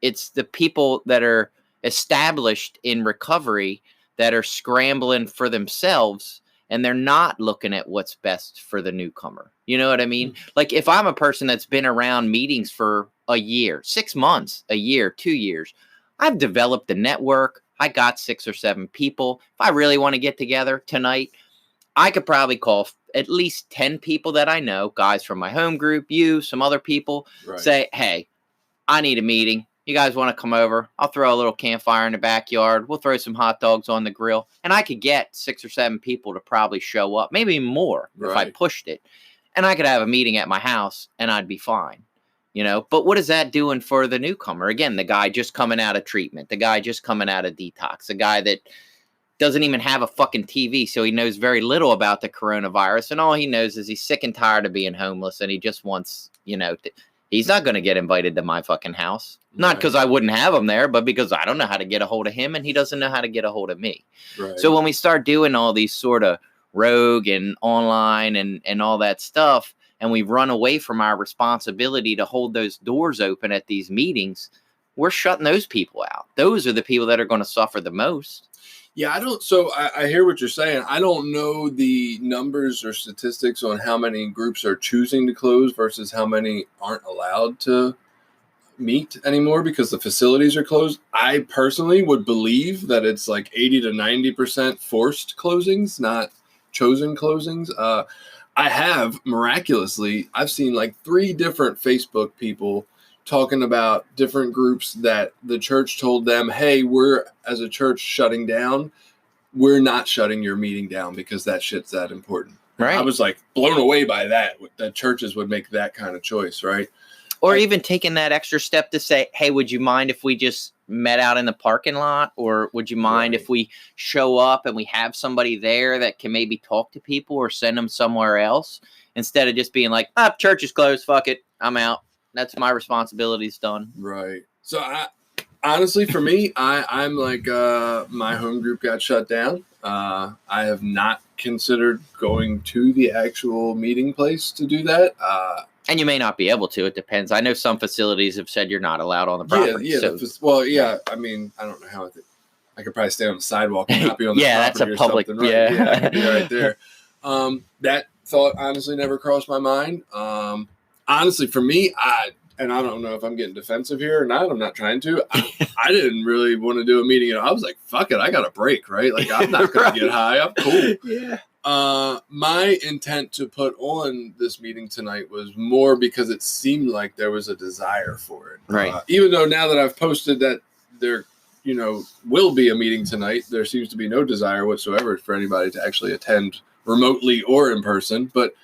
it's the people that are established in recovery that are scrambling for themselves, and they're not looking at what's best for the newcomer. You know what I mean? Like, if I'm a person that's been around meetings for a year, 6 months, a year, 2 years, I've developed a network. I got 6 or 7 people. If I really want to get together tonight, I could probably call at least 10 people that I know, guys from my home group, you, some other people, say, hey, I need a meeting. You guys want to come over? I'll throw a little campfire in the backyard. We'll throw some hot dogs on the grill. And I could get 6 or 7 people to probably show up, maybe more if I pushed it. And I could have a meeting at my house and I'd be fine. But what is that doing for the newcomer? Again, the guy just coming out of treatment, the guy just coming out of detox, the guy that doesn't even have a fucking TV, so he knows very little about the coronavirus. And all he knows is he's sick and tired of being homeless, and he just wants, he's not going to get invited to my fucking house. Not because I wouldn't have him there, but because I don't know how to get a hold of him, and he doesn't know how to get a hold of me. So when we start doing all these sort of rogue and online and all that stuff, and we run away from our responsibility to hold those doors open at these meetings, we're shutting those people out. Those are the people that are going to suffer the most. Yeah, I hear what you're saying. I don't know the numbers or statistics on how many groups are choosing to close versus how many aren't allowed to meet anymore because the facilities are closed. I personally would believe that it's like 80 to 90% forced closings, not chosen closings. I have miraculously, I've seen like 3 different Facebook people talking about different groups that the church told them, hey, we're as a church shutting down. We're not shutting your meeting down because that shit's that important. Right. I was like blown away by that churches would make that kind of choice, right? Or even taking that extra step to say, hey, would you mind if we just met out in the parking lot? Or would you mind if we show up and we have somebody there that can maybe talk to people or send them somewhere else? Instead of just being like, church is closed, fuck it, I'm out. That's my responsibility's done. Right. So honestly, for me, I'm like, my home group got shut down. I have not considered going to the actual meeting place to do that. And you may not be able to. It depends. I know some facilities have said you're not allowed on the property. Yeah. I mean, I don't know how I could probably stay on the sidewalk and not be on the property that's a or public. Something, right? Yeah, I could be right there. That thought honestly never crossed my mind. Honestly, for me, I don't know if I'm getting defensive here or not. I'm not trying to. I didn't really want to do a meeting. I was like, fuck it. I got a break, right? Like, I'm not going to get high. I'm cool. Yeah. My intent to put on this meeting tonight was more because it seemed like there was a desire for it. Right. Even though now that I've posted that there, will be a meeting tonight, there seems to be no desire whatsoever for anybody to actually attend remotely or in person. But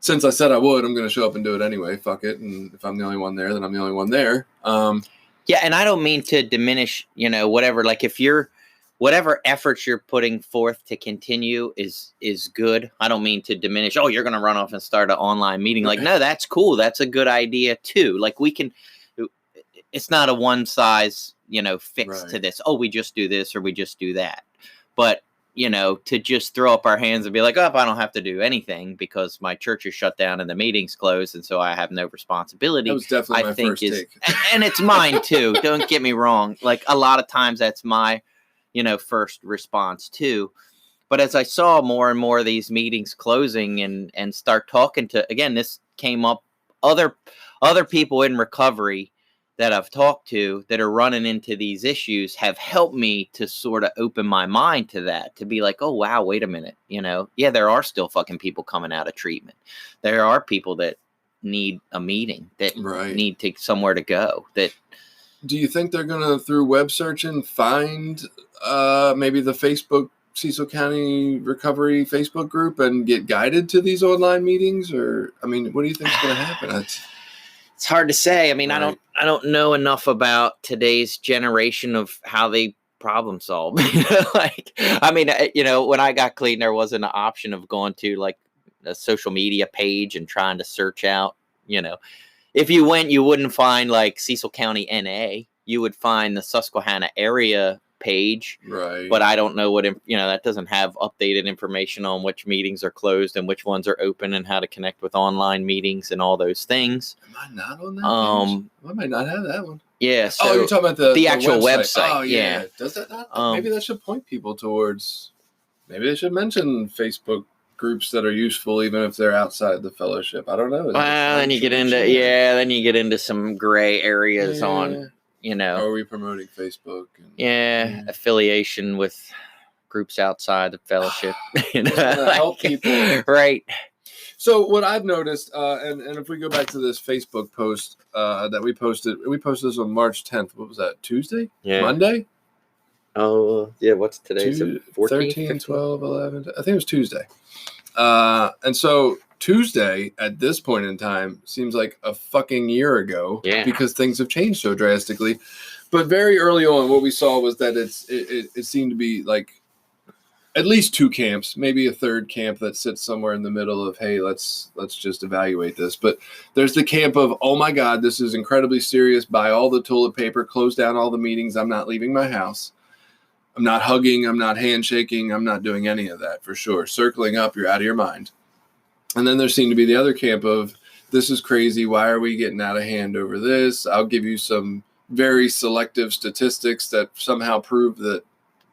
since I said I would, I'm going to show up and do it anyway. Fuck it. And if I'm the only one there, then I'm the only one there. Yeah. And I don't mean to diminish, whatever, like if whatever efforts you're putting forth to continue is good. I don't mean to diminish, you're going to run off and start an online meeting. Like, no, that's cool. That's a good idea too. Like it's not a one size, fix to this. Oh, we just do this or we just do that. But to just throw up our hands and be like, I don't have to do anything because my church is shut down and the meeting's closed, and so I have no responsibility. That was definitely my first take. And it's mine too. Don't get me wrong. Like a lot of times that's my, first response too. But as I saw more and more of these meetings closing and start talking to, again, this came up, other people in recovery that I've talked to that are running into these issues have helped me to sort of open my mind to that, to be like, oh, wow, wait a minute. There are still fucking people coming out of treatment. There are people that need a meeting, that need to somewhere to go. That. Do you think they're going to, through web searching, find maybe the Facebook Cecil County Recovery Facebook group and get guided to these online meetings? Or, I mean, what do you think is going to happen? It's hard to say. I mean, I don't know enough about today's generation of how they problem solve. When I got clean, there wasn't an option of going to like a social media page and trying to search out, if you went, you wouldn't find like Cecil County, NA. You would find the Susquehanna area page. Right. But I don't know that doesn't have updated information on which meetings are closed and which ones are open and how to connect with online meetings and all those things. Am I not on that page? I might not have that one. Yeah. So you're talking about the actual website. Oh, yeah. Does that not? Maybe that should point people towards, maybe they should mention Facebook groups that are useful even if they're outside the fellowship. I don't know. Then you get into some gray areas on, Are we promoting Facebook? Affiliation with groups outside the fellowship. Help people. Right. So what I've noticed, and if we go back to this Facebook post that we posted this on March 10th. What was that? Tuesday? Yeah. Monday? Oh, yeah. What's today? 13, 12, 11. I think it was Tuesday. And so Tuesday at this point in time seems like a fucking year ago because things have changed so drastically. But very early on, what we saw was that it seemed to be like at least 2 camps, maybe a third camp that sits somewhere in the middle of, hey, let's just evaluate this. But there's the camp of, oh my God, this is incredibly serious. Buy all the toilet paper, close down all the meetings. I'm not leaving my house. I'm not hugging. I'm not handshaking. I'm not doing any of that for sure. Circling up, you're out of your mind. And then there seemed to be the other camp of, this is crazy. Why are we getting out of hand over this? I'll give you some very selective statistics that somehow prove that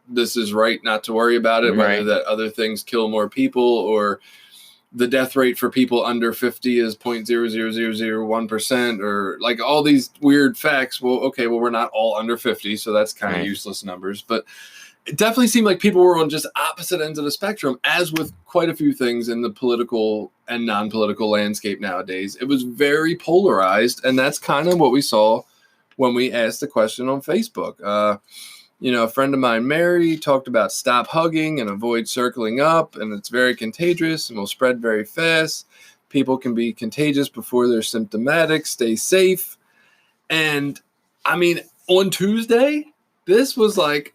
this is right not to worry about it, whether that other things kill more people or the death rate for people under 50 is 0.00001%, or like all these weird facts. Well, okay, well, we're not all under 50, so that's kind of useless numbers. But it definitely seemed like people were on just opposite ends of the spectrum, as with quite a few things in the political and non-political landscape nowadays. It was very polarized, and that's kind of what we saw when we asked the question on Facebook. A friend of mine, Mary, talked about stop hugging and avoid circling up, and it's very contagious and will spread very fast. People can be contagious before they're symptomatic. Stay safe. And I mean, on Tuesday, this was like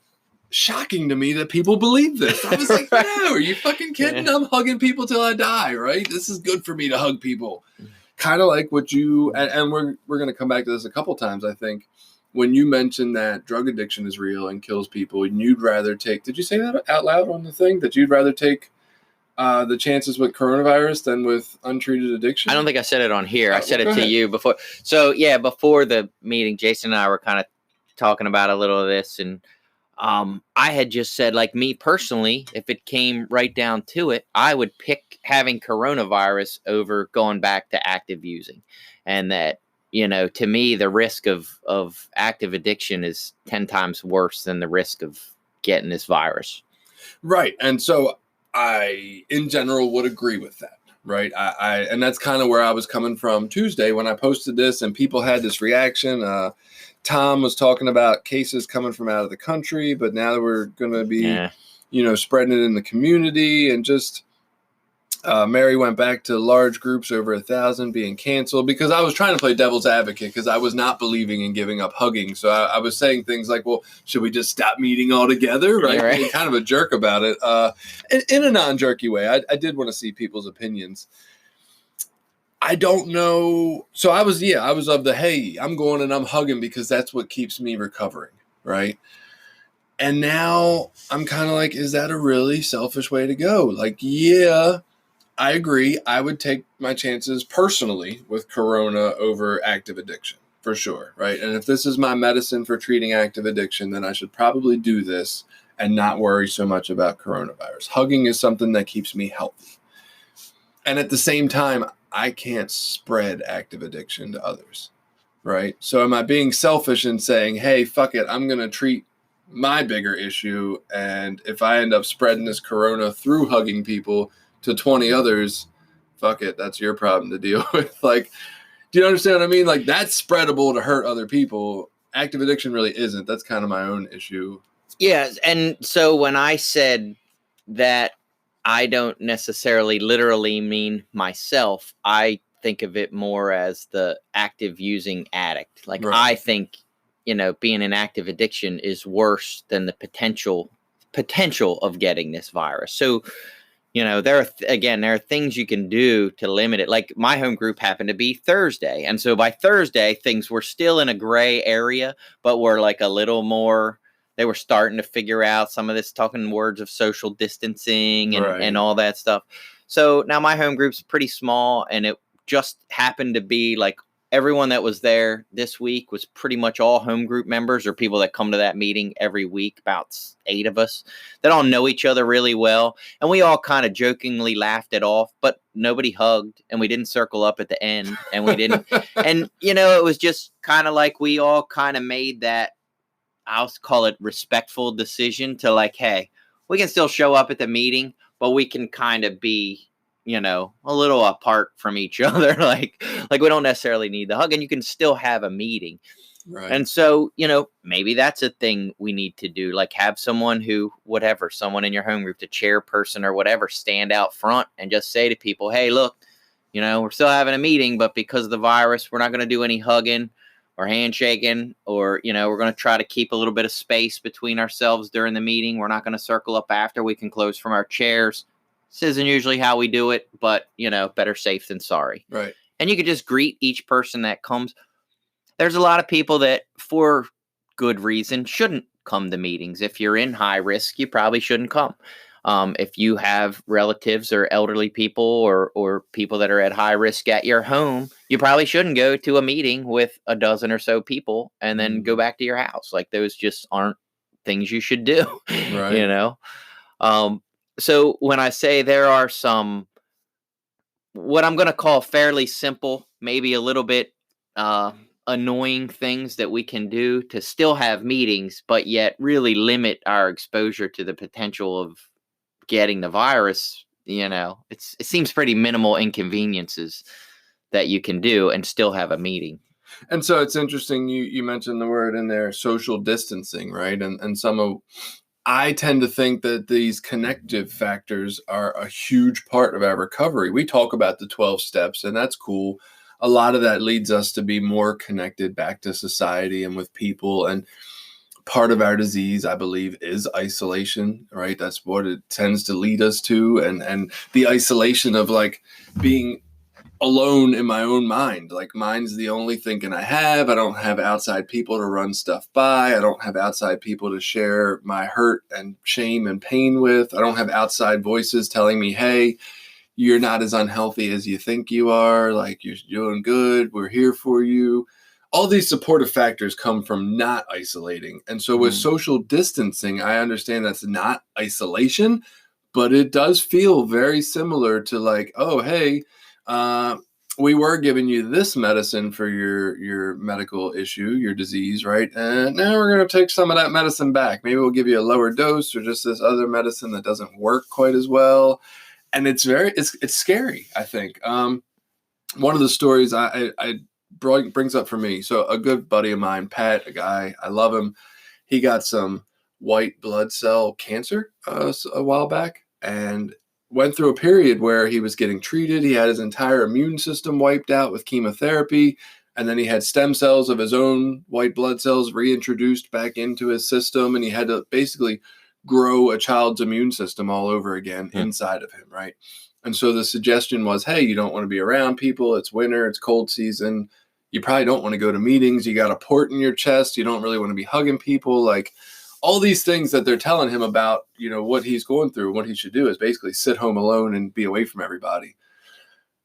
shocking to me that people believe this. I was like, no, are you fucking kidding? I'm hugging people till I die, right? This is good for me to hug people. Kind of like what you, and we're going to come back to this a couple times, I think. When you mentioned that drug addiction is real and kills people, and you'd rather take, did you say that out loud on the thing? That you'd rather take the chances with coronavirus than with untreated addiction? I don't think I said it on here. I said it to you before. So, yeah, before the meeting, Jason and I were kind of talking about a little of this. And I had just said, like, me personally, if it came right down to it, I would pick having coronavirus over going back to active using. And that, to me, the risk of active addiction is 10 times worse than the risk of getting this virus. Right. And so I, in general, would agree with that. Right. And that's kind of where I was coming from Tuesday when I posted this and people had this reaction. Tom was talking about cases coming from out of the country, but now we're going to be, spreading it in the community, and just Mary went back to large groups over 1,000 being canceled, because I was trying to play devil's advocate because I was not believing in giving up hugging. So I was saying things like, well, should we just stop meeting altogether? Right. Yeah, right. Being kind of a jerk about it in a non-jerky way. I did want to see people's opinions. I don't know. So I was of the, hey, I'm going and I'm hugging because that's what keeps me recovering. Right. And now I'm kind of like, is that a really selfish way to go? Like, yeah, I agree. I would take my chances personally with corona over active addiction for sure. Right. And if this is my medicine for treating active addiction, then I should probably do this and not worry so much about coronavirus. Hugging is something that keeps me healthy. And at the same time, I can't spread active addiction to others. Right. So am I being selfish in saying, hey, fuck it, I'm going to treat my bigger issue, and if I end up spreading this corona through hugging people to 20 others, fuck it, that's your problem to deal with. Like, do you understand what I mean? Like, that's spreadable to hurt other people. Active addiction really isn't. That's kind of my own issue. Yeah, and so when I said that I don't necessarily literally mean myself, I think of it more as the active using addict. Like, right. I think, being an active addiction is worse than the potential of getting this virus. So, there are things you can do to limit it. Like, my home group happened to be Thursday. And so by Thursday, things were still in a gray area, but were like a little more, they were starting to figure out some of this, talking words of social distancing and all that stuff. So now my home group's pretty small, and it just happened to be like everyone that was there this week was pretty much all home group members or people that come to that meeting every week, about 8 of us that all know each other really well. And we all kind of jokingly laughed it off, but nobody hugged, and we didn't circle up at the end, and we didn't. And, it was just kind of like we all kind of made that, I'll call it respectful decision to like, hey, we can still show up at the meeting, but we can kind of be, a little apart from each other. like we don't necessarily need the hug, and you can still have a meeting. Right. And so, maybe that's a thing we need to do. Like, have someone someone in your home group, the chairperson or whatever, stand out front and just say to people, hey, look, we're still having a meeting, but because of the virus, we're not going to do any hugging or handshaking, or, we're going to try to keep a little bit of space between ourselves during the meeting. We're not going to circle up after. We can close from our chairs. This isn't usually how we do it, but, better safe than sorry. Right. And you could just greet each person that comes. There's a lot of people that, for good reason, shouldn't come to meetings. If you're in high risk, you probably shouldn't come. If you have relatives or elderly people or people that are at high risk at your home, you probably shouldn't go to a meeting with a dozen or so people and then go back to your house. Like, those just aren't things you should do, Right. you know? So when I say there are some, what I'm going to call fairly simple, maybe a little bit annoying things that we can do to still have meetings, but yet really limit our exposure to the potential of getting the virus, it seems pretty minimal inconveniences that you can do and still have a meeting. And so it's interesting you mentioned the word in there, social distancing, right? And I tend to think that these connective factors are a huge part of our recovery. We talk about the 12 steps, and that's cool. A lot of that leads us to be more connected back to society and with people. And part of our disease, I believe, is isolation, right? That's what it tends to lead us to. And the isolation of like being alone in my own mind. Like, mine's the only thinking I have. I don't have outside people to run stuff by. I don't have outside people to share my hurt and shame and pain with. I don't have outside voices telling me, hey, you're not as unhealthy as you think you are. Like, you're doing good. We're here for you. All these supportive factors come from not isolating. And so with social distancing, I understand that's not isolation, but it does feel very similar to like, oh, hey, we were giving you this medicine for your medical issue, your disease, right? And now we're going to take some of that medicine back. Maybe we'll give you a lower dose or just this other medicine that doesn't work quite as well. And it's scary, I think. One of the stories I brings up for me. So a good buddy of mine, Pat, a guy, I love him. He got some white blood cell cancer a while back, and went through a period where he was getting treated. He had his entire immune system wiped out with chemotherapy. And then he had stem cells of his own white blood cells reintroduced back into his system. And he had to basically grow a child's immune system all over again inside of him, right? And so the suggestion was, hey, you don't want to be around people. It's winter. It's cold season. You probably don't want to go to meetings. You got a port in your chest. You don't really want to be hugging people. Like, all these things that they're telling him about, what he's going through, what he should do is basically sit home alone and be away from everybody.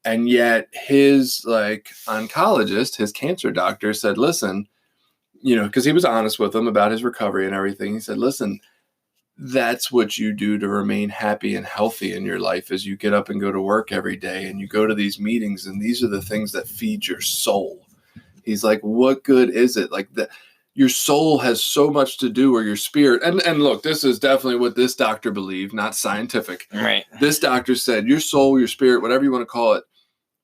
And yet his oncologist, his cancer doctor said, listen, because he was honest with him about his recovery and everything. He said, listen, that's what you do to remain happy and healthy in your life, is you get up and go to work every day and you go to these meetings, and these are the things that feed your soul. He's like, what good is it? Like, your soul has so much to do, or your spirit. And look, this is definitely what this doctor believed, not scientific. Right. This doctor said your soul, your spirit, whatever you want to call it,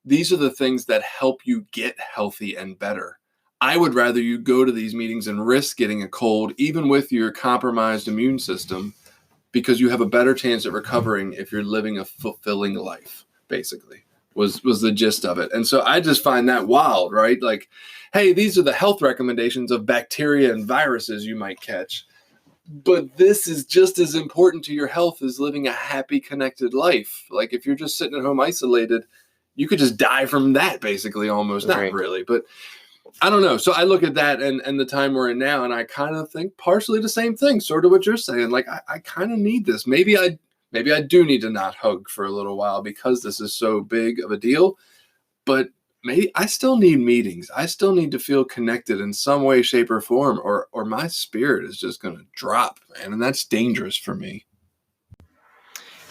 these are the things that help you get healthy and better. I would rather you go to these meetings and risk getting a cold, even with your compromised immune system, because you have a better chance at recovering if you're living a fulfilling life, basically, was the gist of it. And so I just find that wild, right? Like, hey, these are the health recommendations of bacteria and viruses you might catch. But this is just as important to your health as living a happy, connected life. Like, if you're just sitting at home isolated, you could just die from that, basically, almost. Right. Not really, but I don't know. So I look at that and the time we're in now, and I kind of think partially the same thing, sort of what you're saying. Like, I kind of need this. Maybe I do need to not hug for a little while because this is so big of a deal. But maybe I still need meetings. I still need to feel connected in some way, shape, or form, or my spirit is just going to drop, man. And that's dangerous for me.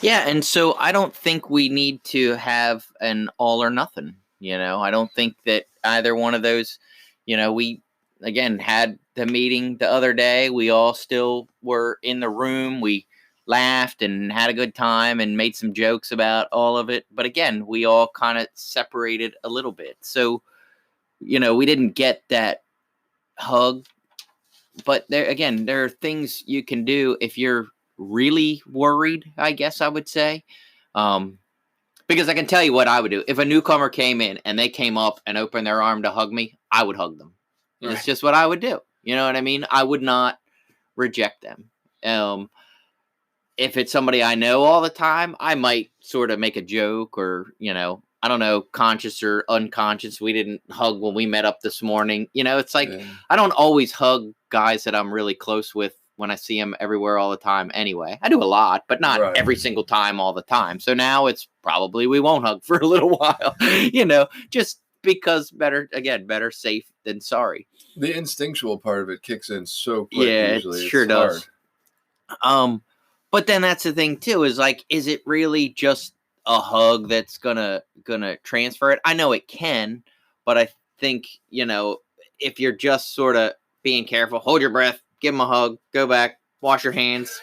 Yeah, and so I don't think we need to have an all or nothing. I don't think that either one of those, we, again, had the meeting the other day. We all still were in the room. We laughed and had a good time and made some jokes about all of it. But again, we all kind of separated a little bit. So, we didn't get that hug. But there are things you can do if you're really worried, I guess I would say. Because I can tell you what I would do. If a newcomer came in and they came up and opened their arm to hug me, I would hug them. Right. It's just what I would do. You know what I mean? I would not reject them. If it's somebody I know all the time, I might sort of make a joke or, I don't know, conscious or unconscious. We didn't hug when we met up this morning. It's like, I don't always hug guys that I'm really close with when I see him everywhere all the time anyway. I do a lot, but not Right. every single time all the time. So now it's probably we won't hug for a little while, just because better safe than sorry. The instinctual part of it kicks in so quick. Yeah, usually. it sure does. Hard. But then that's the thing too, is like, is it really just a hug that's gonna transfer it? I know it can, but I think, if you're just sort of being careful, hold your breath, give them a hug, go back, wash your hands,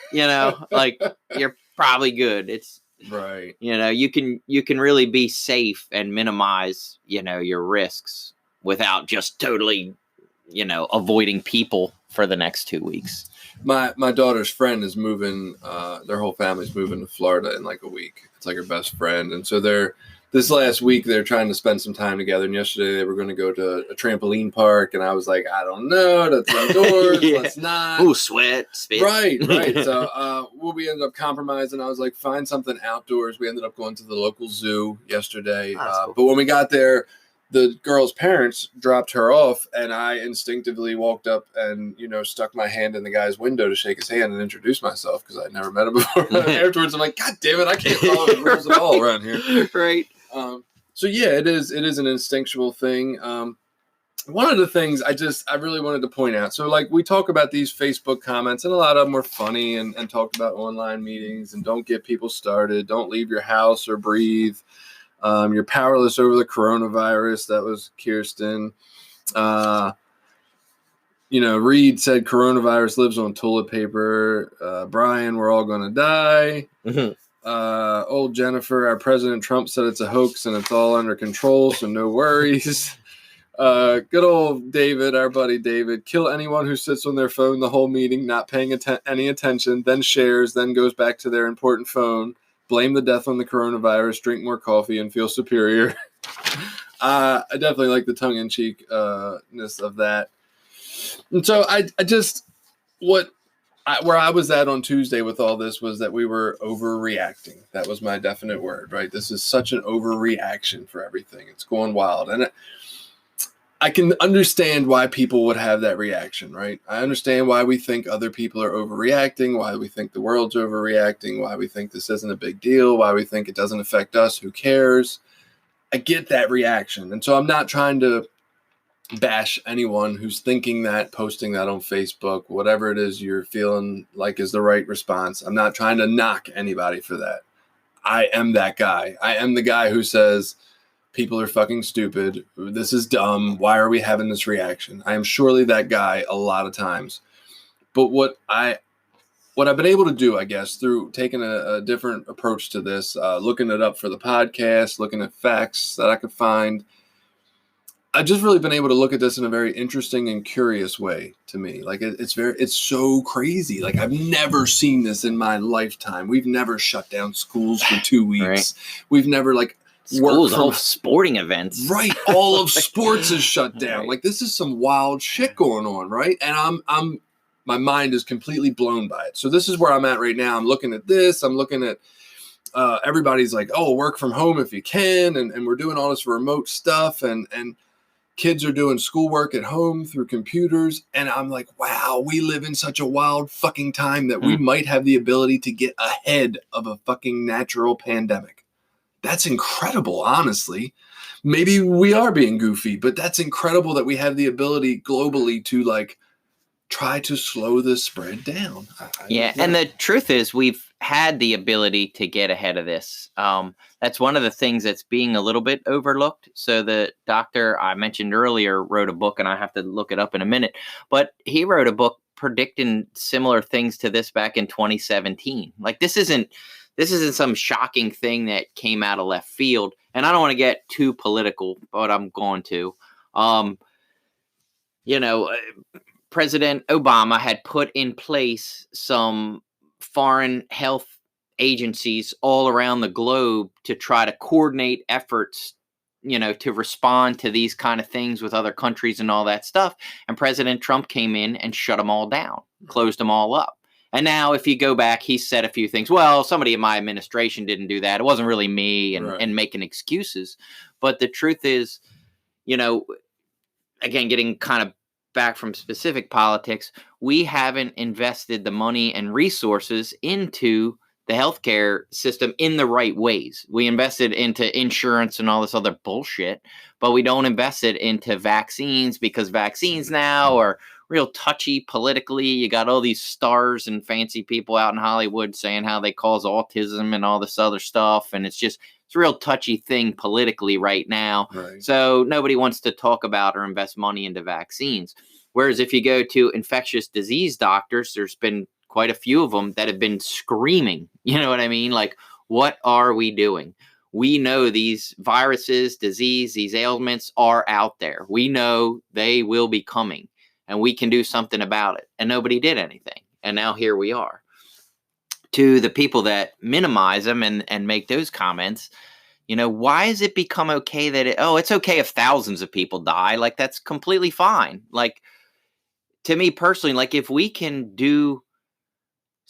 like you're probably good. It's right. You can really be safe and minimize, your risks without just totally, avoiding people for the next 2 weeks. My daughter's friend is moving. Their whole family's moving to Florida in like a week. It's like her best friend, and so this last week they're trying to spend some time together. And yesterday they were going to go to a trampoline park, and I was like, I don't know, that's outdoors. Yeah. Let's not. Ooh, sweat, spit. Right. So we ended up compromising. I was like, find something outdoors. We ended up going to the local zoo yesterday. Cool. But when we got there, the girl's parents dropped her off, and I instinctively walked up and, stuck my hand in the guy's window to shake his hand and introduce myself because I'd never met him before. Afterwards, I'm like, God damn it, I can't follow the rules at all around here. Right. So yeah, it is an instinctual thing. One of the things I really wanted to point out. So like we talk about these Facebook comments, and a lot of them were funny and talked about online meetings and don't get people started. Don't leave your house or breathe. You're powerless over the coronavirus. That was Kirsten. Reed said coronavirus lives on toilet paper. Brian, we're all going to die. Mm-hmm. Old Jennifer, our President Trump said it's a hoax and it's all under control, so no worries. Good old David, our buddy David, kill anyone who sits on their phone the whole meeting, not paying any attention, then shares, then goes back to their important phone. Blame the death on the coronavirus, drink more coffee, and feel superior. I definitely like the tongue-in-cheekness of that. And so where I was at on Tuesday with all this was that we were overreacting. That was my definite word, right? This is such an overreaction for everything. It's going wild. And I can understand why people would have that reaction, right? I understand why we think other people are overreacting, why we think the world's overreacting, why we think this isn't a big deal, why we think it doesn't affect us, who cares? I get that reaction. And so I'm not trying to bash anyone who's thinking that, posting that on Facebook, whatever it is you're feeling like is the right response. I'm not trying to knock anybody for that. I am that guy. I am the guy who says, people are fucking stupid. This is dumb. Why are we having this reaction? I am surely that guy a lot of times. But what I've been able to do, I guess, through taking a different approach to this, looking it up for the podcast, looking at facts that I could find, I've just really been able to look at this in a very interesting and curious way to me. Like it's so crazy. Like I've never seen this in my lifetime. We've never shut down schools for 2 weeks. Right. We've never schools, whole sporting events. Right. All of sports is shut down. Right. Like this is some wild shit going on, right? And my mind is completely blown by it. So this is where I'm at right now. I'm looking at this. I'm looking at everybody's like, oh, work from home if you can, and we're doing all this remote stuff, and kids are doing schoolwork at home through computers. And I'm like, wow, we live in such a wild fucking time that we might have the ability to get ahead of a fucking natural pandemic. That's incredible, honestly. Maybe we are being goofy, but that's incredible that we have the ability globally to try to slow the spread down. And the truth is we've had the ability to get ahead of this. That's one of the things that's being a little bit overlooked. So the doctor I mentioned earlier wrote a book, and I have to look it up in a minute, but he wrote a book predicting similar things to this back in 2017. Like this isn't some shocking thing that came out of left field. And I don't want to get too political, but I'm going to. President Obama had put in place some foreign health agencies all around the globe to try to coordinate efforts, to respond to these kind of things with other countries and all that stuff. And President Trump came in and shut them all down, closed them all up. And now if you go back, he said a few things. Well, somebody in my administration didn't do that. It wasn't really me, and making excuses. But the truth is, again, getting kind of back from specific politics, we haven't invested the money and resources into the healthcare system in the right ways. We invested into insurance and all this other bullshit, but we don't invest it into vaccines, because vaccines now are real touchy politically. You got all these stars and fancy people out in Hollywood saying how they cause autism and all this other stuff. And it's a real touchy thing politically right now. Right. So nobody wants to talk about or invest money into vaccines. Whereas if you go to infectious disease doctors, there's been quite a few of them that have been screaming, you know what I mean? Like, what are we doing? We know these viruses, disease, these ailments are out there. We know they will be coming, and we can do something about it. And nobody did anything. And now here we are. To the people that minimize them and make those comments, why has it become okay that it's okay if thousands of people die? Like, that's completely fine. Like, to me personally, like, if we can do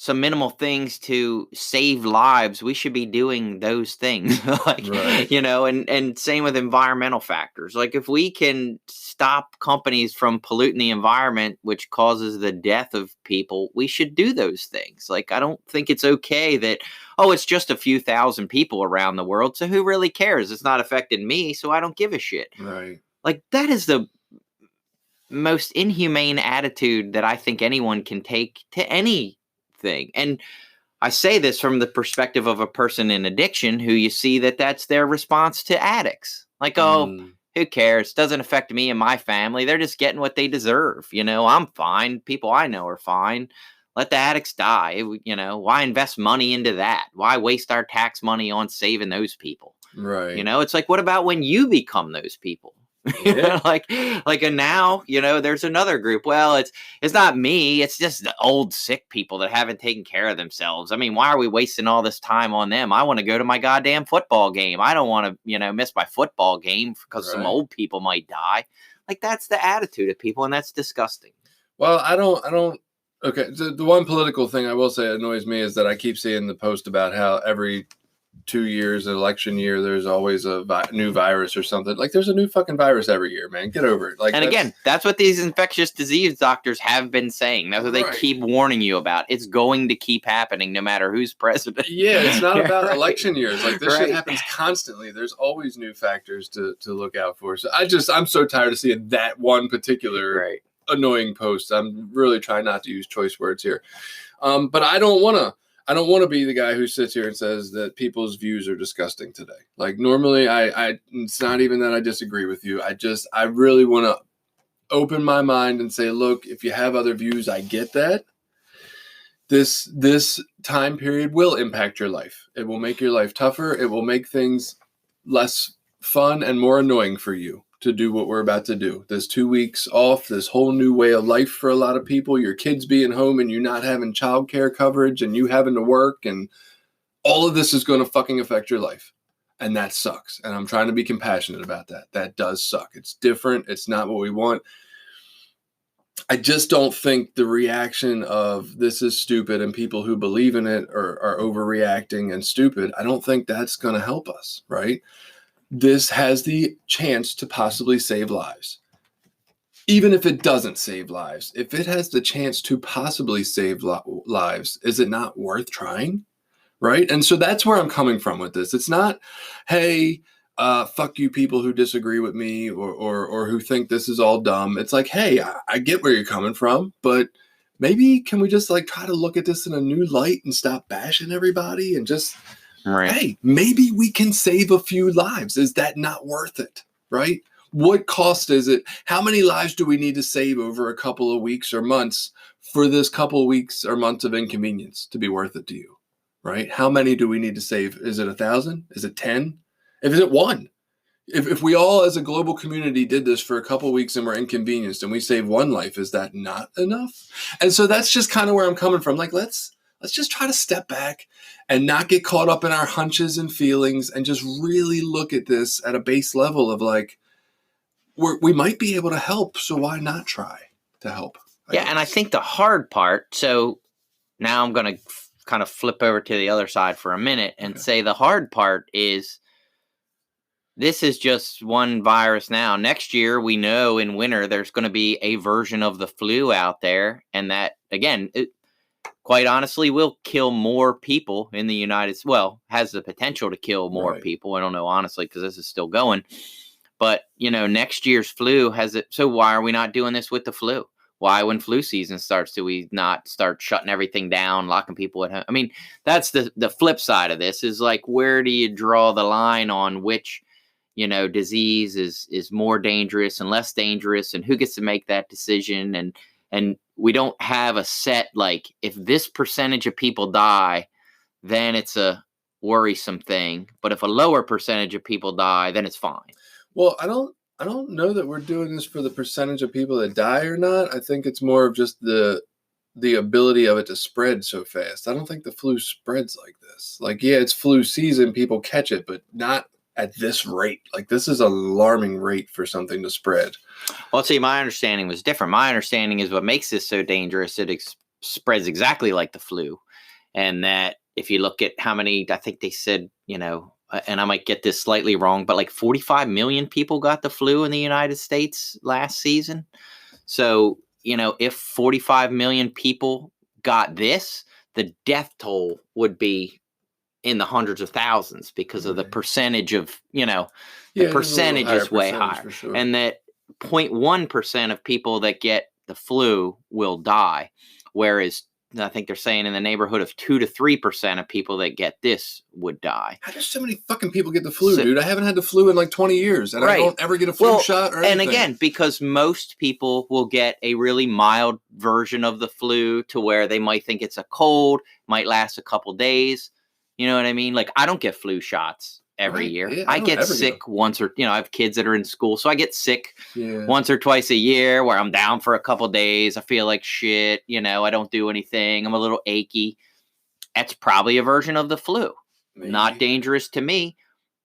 some minimal things to save lives, we should be doing those things. Right. And same with environmental factors. Like, if we can stop companies from polluting the environment, which causes the death of people, we should do those things. Like, I don't think it's okay that, it's just a few thousand people around the world, so who really cares? It's not affecting me, so I don't give a shit. Right. Like, that is the most inhumane attitude that I think anyone can take to anything. And I say this from the perspective of a person in addiction who you see that's their response to addicts. Like, who cares? Doesn't affect me and my family. They're just getting what they deserve. I'm fine. People I know are fine. Let the addicts die. Why invest money into that? Why waste our tax money on saving those people? Right. It's like, what about when you become those people? Yeah. and now, there's another group. Well, it's not me. It's just the old sick people that haven't taken care of themselves. I mean, why are we wasting all this time on them? I want to go to my goddamn football game. I don't want to, miss my football game because some old people might die. Like, that's the attitude of people, and that's disgusting. Well, I don't. Okay. The one political thing I will say annoys me is that I keep seeing the post about how every 2 years, election year, there's always a new virus or something. Like, there's a new fucking virus every year, man. Get over it. Like, and again, that's what these infectious disease doctors have been saying. That's what they keep warning you about. It's going to keep happening no matter who's president. Yeah, it's not about election years. Like, this shit happens constantly. There's always new factors to look out for. So I'm so tired of seeing that one particular annoying post. I'm really trying not to use choice words here. But I don't want to be the guy who sits here and says that people's views are disgusting today. Like, normally it's not even that I disagree with you. I really want to open my mind and say, look, if you have other views, I get that. This time period will impact your life. It will make your life tougher. It will make things less fun and more annoying for you to do what we're about to do. This 2 weeks off, this whole new way of life for a lot of people, your kids being home and you not having childcare coverage and you having to work, and all of this is going to fucking affect your life. And that sucks. And I'm trying to be compassionate about that. That does suck. It's different. It's not what we want. I just don't think the reaction of this is stupid and people who believe in it are overreacting and stupid. I don't think that's going to help us, right? This has the chance to possibly save lives. Even if it doesn't save lives, if it has the chance to possibly save lives, is it not worth trying? Right? And so that's where I'm coming from with this. It's not, hey, fuck you people who disagree with me or who think this is all dumb. It's like, hey, I get where you're coming from, but maybe can we just like try to look at this in a new light and stop bashing everybody and just... Right. Hey, maybe we can save a few lives. Is that not worth it? Right? What cost is it? How many lives do we need to save over a couple of weeks or months for this couple of weeks or months of inconvenience to be worth it to you? Right? How many do we need to save? Is it 1,000? Is it 10? Is it 1? If we all as a global community did this for a couple of weeks and we're inconvenienced and we save one life, is that not enough? And so that's just kind of where I'm coming from. Like, let's just try to step back and not get caught up in our hunches and feelings and just really look at this at a base level of like, we might be able to help. So why not try to help? And I think the hard part, so now I'm going to kind of flip over to the other side for a minute and say the hard part is this is just one virus now. Next year, we know in winter there's going to be a version of the flu out there, and that again, quite honestly, will kill more people in the United States. Well, has the potential to kill more people. I don't know, honestly, because this is still going. But, next year's flu has it. So why are we not doing this with the flu? Why, when flu season starts, do we not start shutting everything down, locking people at home? I mean, that's the flip side of this is like, where do you draw the line on which, disease is more dangerous and less dangerous, and who gets to make that decision? And we don't have a set, like, if this percentage of people die, then it's a worrisome thing. But if a lower percentage of people die, then it's fine. Well, I don't know that we're doing this for the percentage of people that die or not. I think it's more of just the ability of it to spread so fast. I don't think the flu spreads like this. Like, yeah, it's flu season, people catch it, but not at this rate. Like, this is an alarming rate for something to spread. Well, see, my understanding was different. My understanding is what makes this so dangerous, it spreads exactly like the flu. And that if you look at how many, I think they said, and I might get this slightly wrong, but like 45 million people got the flu in the United States last season. So, if 45 million people got this, the death toll would be in the hundreds of thousands because of the percentage of, the percentage is way higher. Sure. And that 0.1% of people that get the flu will die. Whereas I think they're saying in the neighborhood of 2 to 3% of people that get this would die. How do so many fucking people get the flu, dude? I haven't had the flu in like 20 years, and I don't ever get a flu shot or anything. And again, because most people will get a really mild version of the flu to where they might think it's a cold, might last a couple days. You know what I mean? Like, I don't get flu shots every year. Yeah, I get sick once or, I have kids that are in school, so I get sick once or twice a year where I'm down for a couple days. I feel like shit, I don't do anything. I'm a little achy. That's probably a version of the flu. Maybe. Not dangerous to me.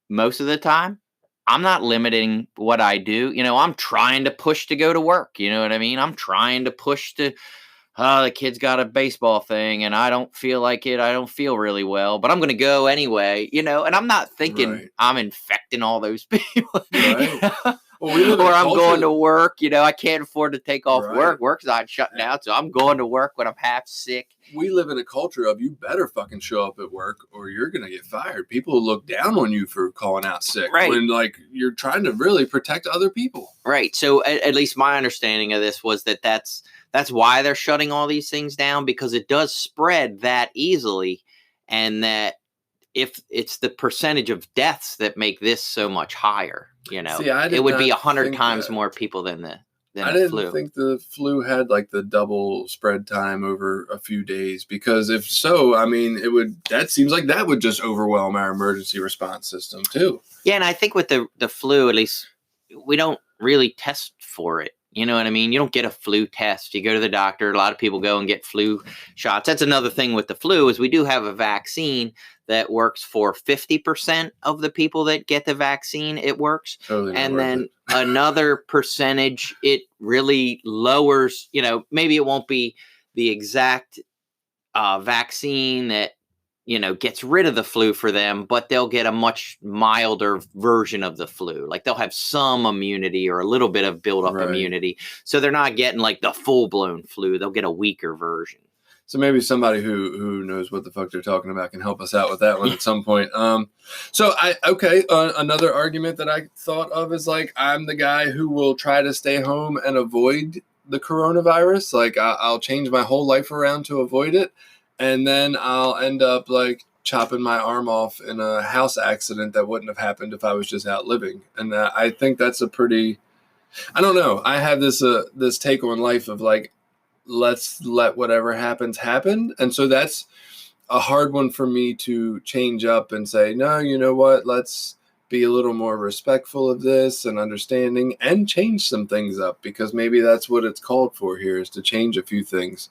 Most of the time, I'm not limiting what I do. I'm trying to push to go to work. You know what I mean? I'm trying to push to, the kid's got a baseball thing and I don't feel like it. I don't feel really well, but I'm going to go anyway, and I'm not thinking I'm infecting all those people. Right. Or I'm going to work, I can't afford to take off work. Work's not shutting down, so I'm going to work when I'm half sick. We live in a culture of you better fucking show up at work or you're going to get fired. People look down on you for calling out sick when, like, you're trying to really protect other people. Right. So at least my understanding of this was that's why they're shutting all these things down, because it does spread that easily. And that if it's the percentage of deaths that make this so much higher, See, it would be 100 times more people than the flu. I didn't think the flu had like the double spread time over a few days, because if so, I mean, that seems like that would just overwhelm our emergency response system too. Yeah. And I think with the flu, at least we don't really test for it. You know what I mean? You don't get a flu test. You go to the doctor. A lot of people go and get flu shots. That's another thing with the flu is we do have a vaccine that works for 50% of the people that get the vaccine. It works. Totally. And then another percentage, it really lowers, maybe it won't be the exact vaccine that, gets rid of the flu for them, but they'll get a much milder version of the flu. Like they'll have some immunity or a little bit of build-up immunity. So they're not getting like the full-blown flu. They'll get a weaker version. So maybe somebody who knows what the fuck they're talking about can help us out with that one at some point. Another argument that I thought of is like, I'm the guy who will try to stay home and avoid the coronavirus. Like I'll change my whole life around to avoid it. And then I'll end up like chopping my arm off in a house accident that wouldn't have happened if I was just out living. And I think that's a pretty, I don't know. I have this take on life of like, let's let whatever happens happen. And so that's a hard one for me to change up and say, no, you know what? Let's be a little more respectful of this and understanding and change some things up, because maybe that's what it's called for here, is to change a few things.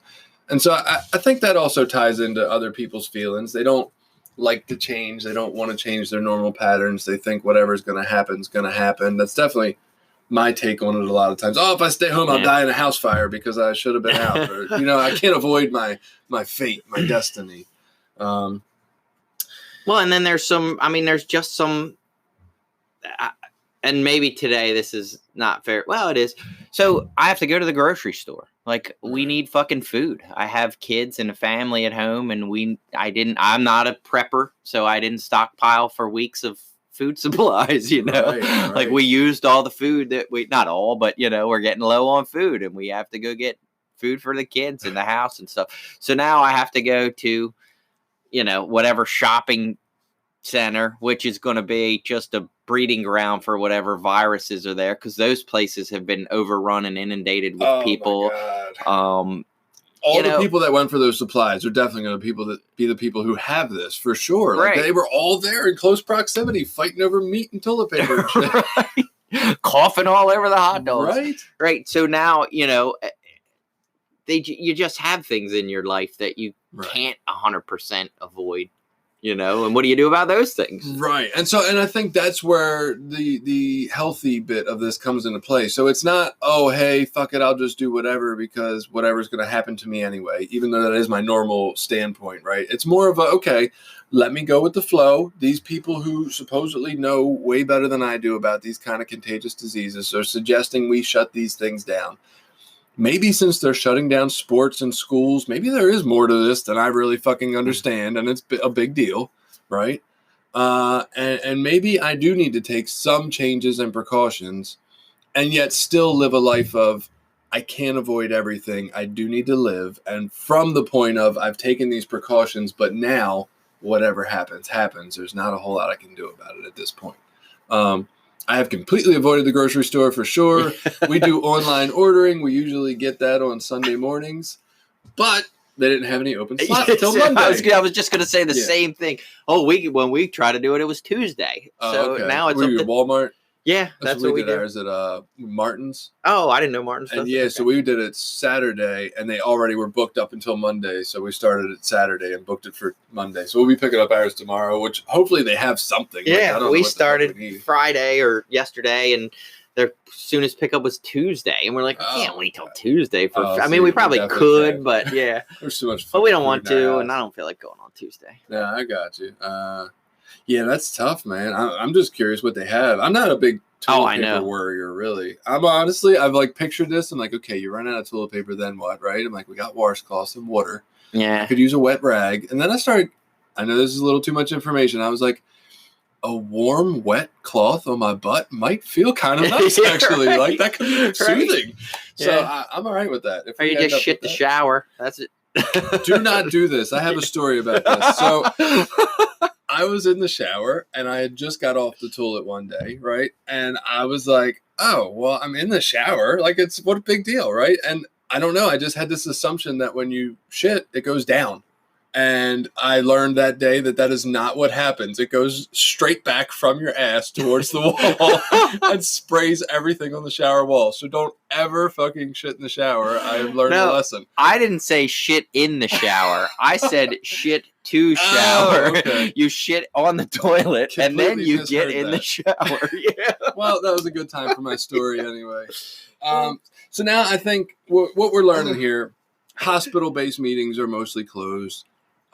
And so I think that also ties into other people's feelings. They don't like to change. They don't want to change their normal patterns. They think whatever's going to happen is going to happen. That's definitely my take on it a lot of times. Oh, if I stay home, I'll die in a house fire because I should have been out. Or, I can't avoid my fate, my destiny. Well, and then there's just some and maybe today this is not fair. Well, it is. So I have to go to the grocery store. Like, we need fucking food. I have kids and a family at home, and I'm not a prepper, so I didn't stockpile for weeks of food supplies, Right. Like, we used all the food that not all, but, we're getting low on food, and we have to go get food for the kids in the house and stuff. So now I have to go to, whatever shopping center, which is going to be just a breeding ground for whatever viruses are there, because those places have been overrun and inundated with people. All the people that went for those supplies are definitely going to be the people who have this for sure. Like, they were all there in close proximity, fighting over meat and toilet paper and shit. Right. Coughing all over the hot dogs. Right. So now, you just have things in your life that you can't 100% avoid. And what do you do about those things? Right. And I think that's where the healthy bit of this comes into play. So it's not, oh, hey, fuck it, I'll just do whatever because whatever's going to happen to me anyway, even though that is my normal standpoint, right? It's more of okay, let me go with the flow. These people who supposedly know way better than I do about these kind of contagious diseases are suggesting we shut these things down. Maybe since they're shutting down sports and schools, maybe there is more to this than I really fucking understand, and it's a big deal, right? And maybe I do need to take some changes and precautions, and yet still live a life of, I can't avoid everything. I do need to live, and from the point of, I've taken these precautions, but now whatever happens. There's not a whole lot I can do about it at this point. I have completely avoided the grocery store for sure. We do online ordering. We usually get that on Sunday mornings, but they didn't have any open slots until Monday. I was just going to say the same thing. Oh, when we tried to do it, it was Tuesday. So now it's at Walmart. Yeah, that's what we did. Ours at Martin's. Oh, I didn't know Martin's. And so we did it Saturday, and they already were booked up until Monday. So we started it Saturday and booked it for Monday. So we'll be picking up ours tomorrow, which hopefully they have something. Yeah, we started Friday or yesterday, and their soonest pickup was Tuesday, and we're like, we can't wait till Tuesday for. I mean, we probably could, but yeah, there's too much. But we don't want to, and I don't feel like going on Tuesday. Yeah, I got you. Yeah, that's tough, man. I'm just curious what they have. I'm not a big toilet paper warrior, really. I've like pictured this. I'm like, okay, you run out of toilet paper, then what, right? I'm like, we got washcloths and water. Yeah. I could use a wet rag. And then I know this is a little too much information. I was like, a warm, wet cloth on my butt might feel kind of nice, actually. Right. Like, that could be soothing. Right. So I'm all right with that. Or you just shit the shower. That's it. Do not do this. I have a story about this. So I was in the shower and I had just got off the toilet one day, right? And I was like, oh, well, I'm in the shower. Like, what a big deal, right? And I don't know. I just had this assumption that when you shit, it goes down. And I learned that day that is not what happens. It goes straight back from your ass towards the wall and sprays everything on the shower wall. So don't ever fucking shit in the shower. I have learned a lesson. I didn't say shit in the shower. I said shit to shower. Oh, okay. You shit on the toilet and then you get in the shower. Yeah. Well, that was a good time for my story anyway. So now I think what we're learning here, hospital-based meetings are mostly closed.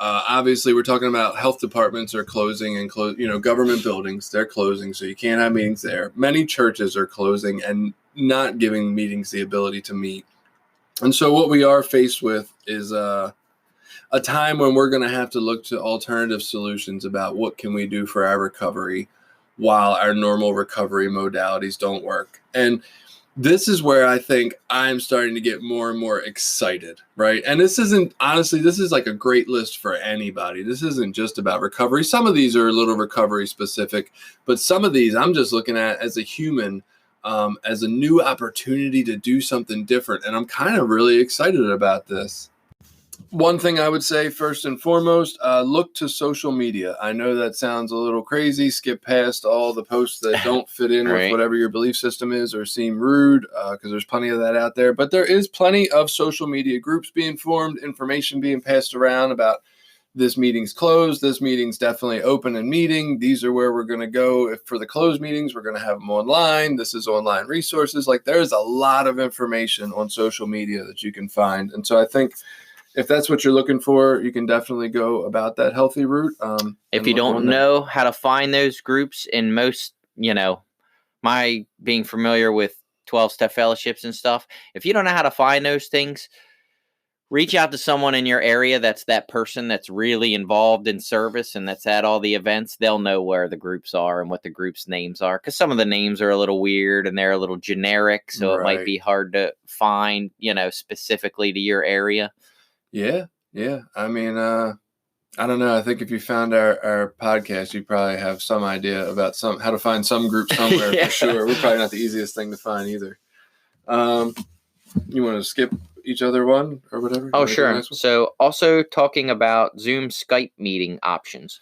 Obviously, we're talking about health departments are closing and government buildings, they're closing, so you can't have meetings there. Many churches are closing and not giving meetings the ability to meet. And so what we are faced with is a time when we're going to have to look to alternative solutions about what can we do for our recovery while our normal recovery modalities don't work. And this is where I think I'm starting to get more and more excited, right? And this is like a great list for anybody. This isn't just about recovery. Some of these are a little recovery specific, but some of these I'm just looking at as a human, as a new opportunity to do something different. And I'm kind of really excited about this. One thing I would say first and foremost, look to social media. I know that sounds a little crazy. Skip past all the posts that don't fit in with whatever your belief system is or seem rude, because there's plenty of that out there. But there is plenty of social media groups being formed, information being passed around about this meeting's closed, this meeting's definitely open and meeting. These are where we're going to go. If for the closed meetings, we're going to have them online. This is online resources. Like, there's a lot of information on social media that you can find. And so I think if that's what you're looking for, you can definitely go about that healthy route. If you don't know how to find those groups in most my being familiar with 12-step fellowships and stuff, if you don't know how to find those things, reach out to someone in your area that's that person that's really involved in service and that's at all the events. They'll know where the groups are and what the groups' names are, because some of the names are a little weird and they're a little generic, so it might be hard to find, specifically to your area. Yeah. I mean, I don't know. I think if you found our podcast, you probably have some idea about how to find some group somewhere for sure. We're probably not the easiest thing to find either. You want to skip each other one or whatever? Oh, sure. So also talking about Zoom Skype meeting options.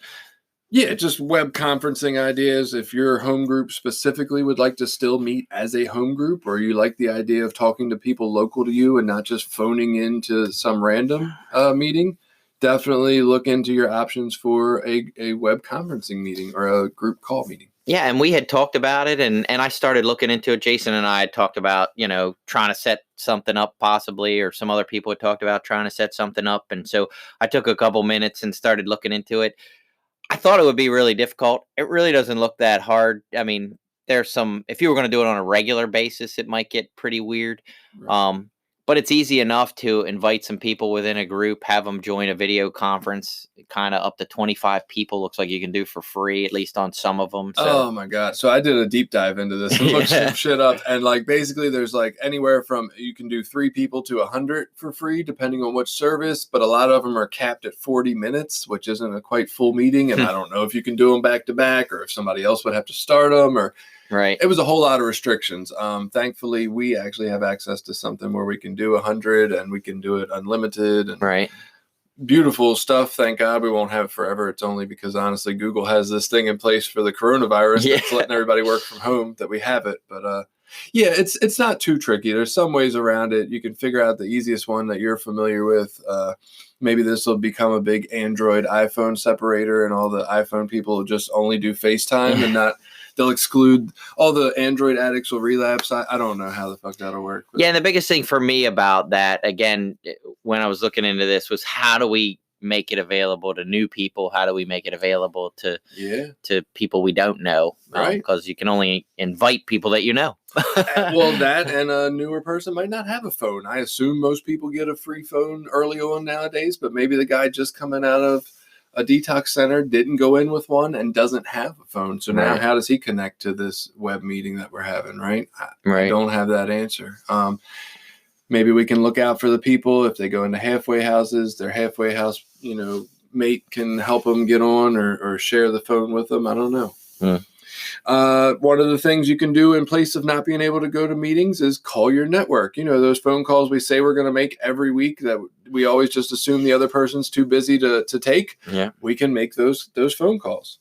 Yeah, just web conferencing ideas. If your home group specifically would like to still meet as a home group, or you like the idea of talking to people local to you and not just phoning into some random meeting, definitely look into your options for a web conferencing meeting or a group call meeting. Yeah, and we had talked about it, and I started looking into it. Jason and I had talked about, trying to set something up possibly, or some other people had talked about trying to set something up. And so I took a couple minutes and started looking into it. I thought it would be really difficult. It really doesn't look that hard. I mean, there's if you were going to do it on a regular basis, it might get pretty weird. Right. But it's easy enough to invite some people within a group, have them join a video conference, kind of up to 25 people. Looks like you can do for free, at least on some of them. So. Oh my God. So I did a deep dive into this and looked some shit up. And basically there's anywhere from, you can do 3 people to 100 for free, depending on which service. But a lot of them are capped at 40 minutes, which isn't a quite full meeting. And I don't know if you can do them back to back or if somebody else would have to start them or. Right. It was a whole lot of restrictions. Thankfully, we actually have access to something where we can do 100 and we can do it unlimited. And right. Beautiful stuff. Thank God we won't have it forever. It's only because, honestly, Google has this thing in place for the coronavirus that's letting everybody work from home that we have it. But, it's not too tricky. There's some ways around it. You can figure out the easiest one that you're familiar with. Maybe this will become a big Android iPhone separator and all the iPhone people will just only do FaceTime and not... They'll exclude all the Android addicts will relapse. I don't know how the fuck that'll work. But. Yeah, and the biggest thing for me about that, again, when I was looking into this, was how do we make it available to new people? How do we make it available to people we don't know? Right. Because you can only invite people that you know. Well, that and a newer person might not have a phone. I assume most people get a free phone early on nowadays, but maybe the guy just coming out of a detox center didn't go in with one and doesn't have a phone. So now how does he connect to this web meeting that we're having, right? I don't have that answer. Maybe we can look out for the people if they go into halfway houses, their halfway house, mate can help them get on or share the phone with them. I don't know. One of the things you can do in place of not being able to go to meetings is call your network. Those phone calls we say we're going to make every week that we always just assume the other person's too busy to take. Yeah. We can make those phone calls.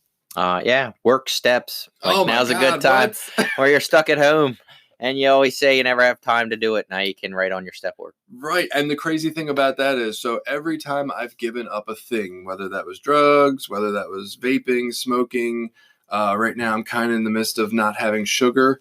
Work steps. Now's a good time where you're stuck at home and you always say you never have time to do it. Now you can write on your step work. Right. And the crazy thing about that is, so every time I've given up a thing, whether that was drugs, whether that was vaping, smoking, right now I'm kind of in the midst of not having sugar.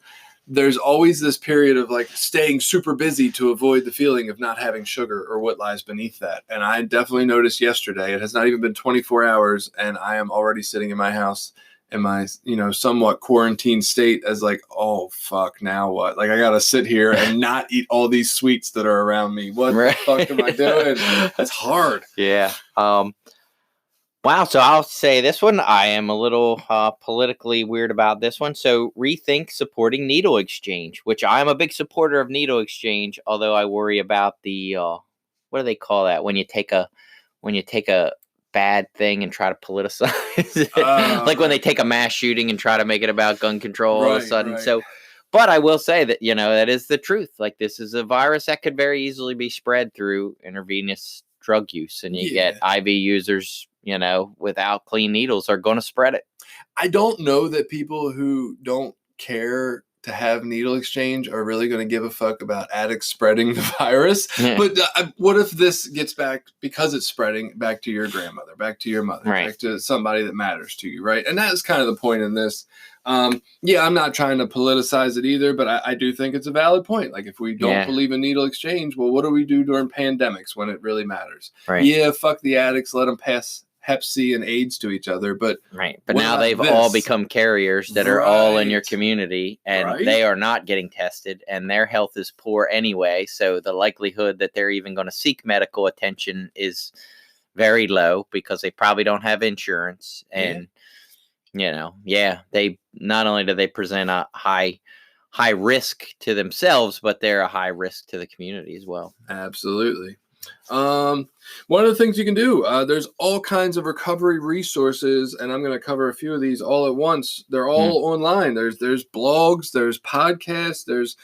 There's always this period of staying super busy to avoid the feeling of not having sugar or what lies beneath that. And I definitely noticed yesterday, it has not even been 24 hours and I am already sitting in my house in my, somewhat quarantine state as oh fuck, now what? I got to sit here and not eat all these sweets that are around me. What the fuck am I doing? It's hard. Yeah. Wow. So I'll say this one, I am a little politically weird about this one. So rethink supporting needle exchange, which I'm a big supporter of needle exchange, although I worry about the, what do they call that? When you take a bad thing and try to politicize it. When they take a mass shooting and try to make it about gun control all of a sudden. Right. So, but I will say that, that is the truth. This is a virus that could very easily be spread through intravenous drug use, and you get IV users, without clean needles are going to spread it. I don't know that people who don't care to have needle exchange are really going to give a fuck about addicts spreading the virus. Yeah. But what if this gets back, because it's spreading, back to your grandmother, back to your mother, back to somebody that matters to you, right? And that is kind of the point in this. I'm not trying to politicize it either, but I do think it's a valid point. If we don't believe in needle exchange, well, what do we do during pandemics when it really matters? Right. Fuck the addicts, let them Hep C and AIDS to each other. But right. But now they've all become carriers that are all in your community, and they are not getting tested, and their health is poor anyway. So the likelihood that they're even going to seek medical attention is very low because they probably don't have insurance. And, they not only do they present a high risk to themselves, but they're a high risk to the community as well. Absolutely. One of the things you can do, there's all kinds of recovery resources, and I'm going to cover a few of these all at once. They're all online. There's blogs, there's podcasts, there's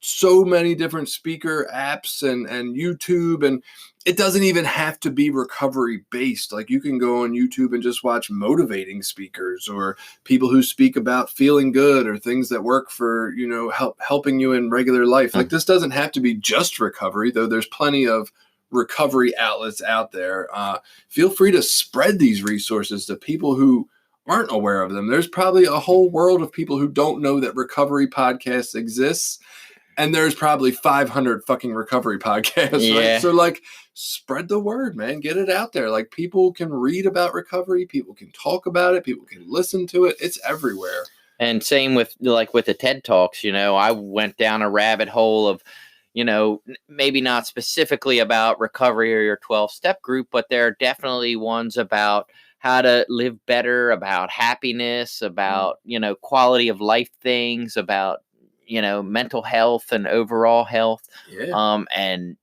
so many different speaker apps and YouTube, and it doesn't even have to be recovery based. Like, you can go on YouTube and just watch motivating speakers or people who speak about feeling good or things that work for, helping you in regular life. Like, this doesn't have to be just recovery, though there's plenty of recovery outlets out there. Feel free to spread these resources to people who aren't aware of them. There's probably a whole world of people who don't know that recovery podcasts exists. And there's probably 500 fucking recovery podcasts, right? So, spread the word, man. Get it out there. Like, people can read about recovery. People can talk about it. People can listen to it. It's everywhere. And same with the TED Talks. I went down a rabbit hole of, maybe not specifically about recovery or your 12-step group, but there are definitely ones about how to live better, about happiness, about, quality of life things, about, mental health and overall health. And,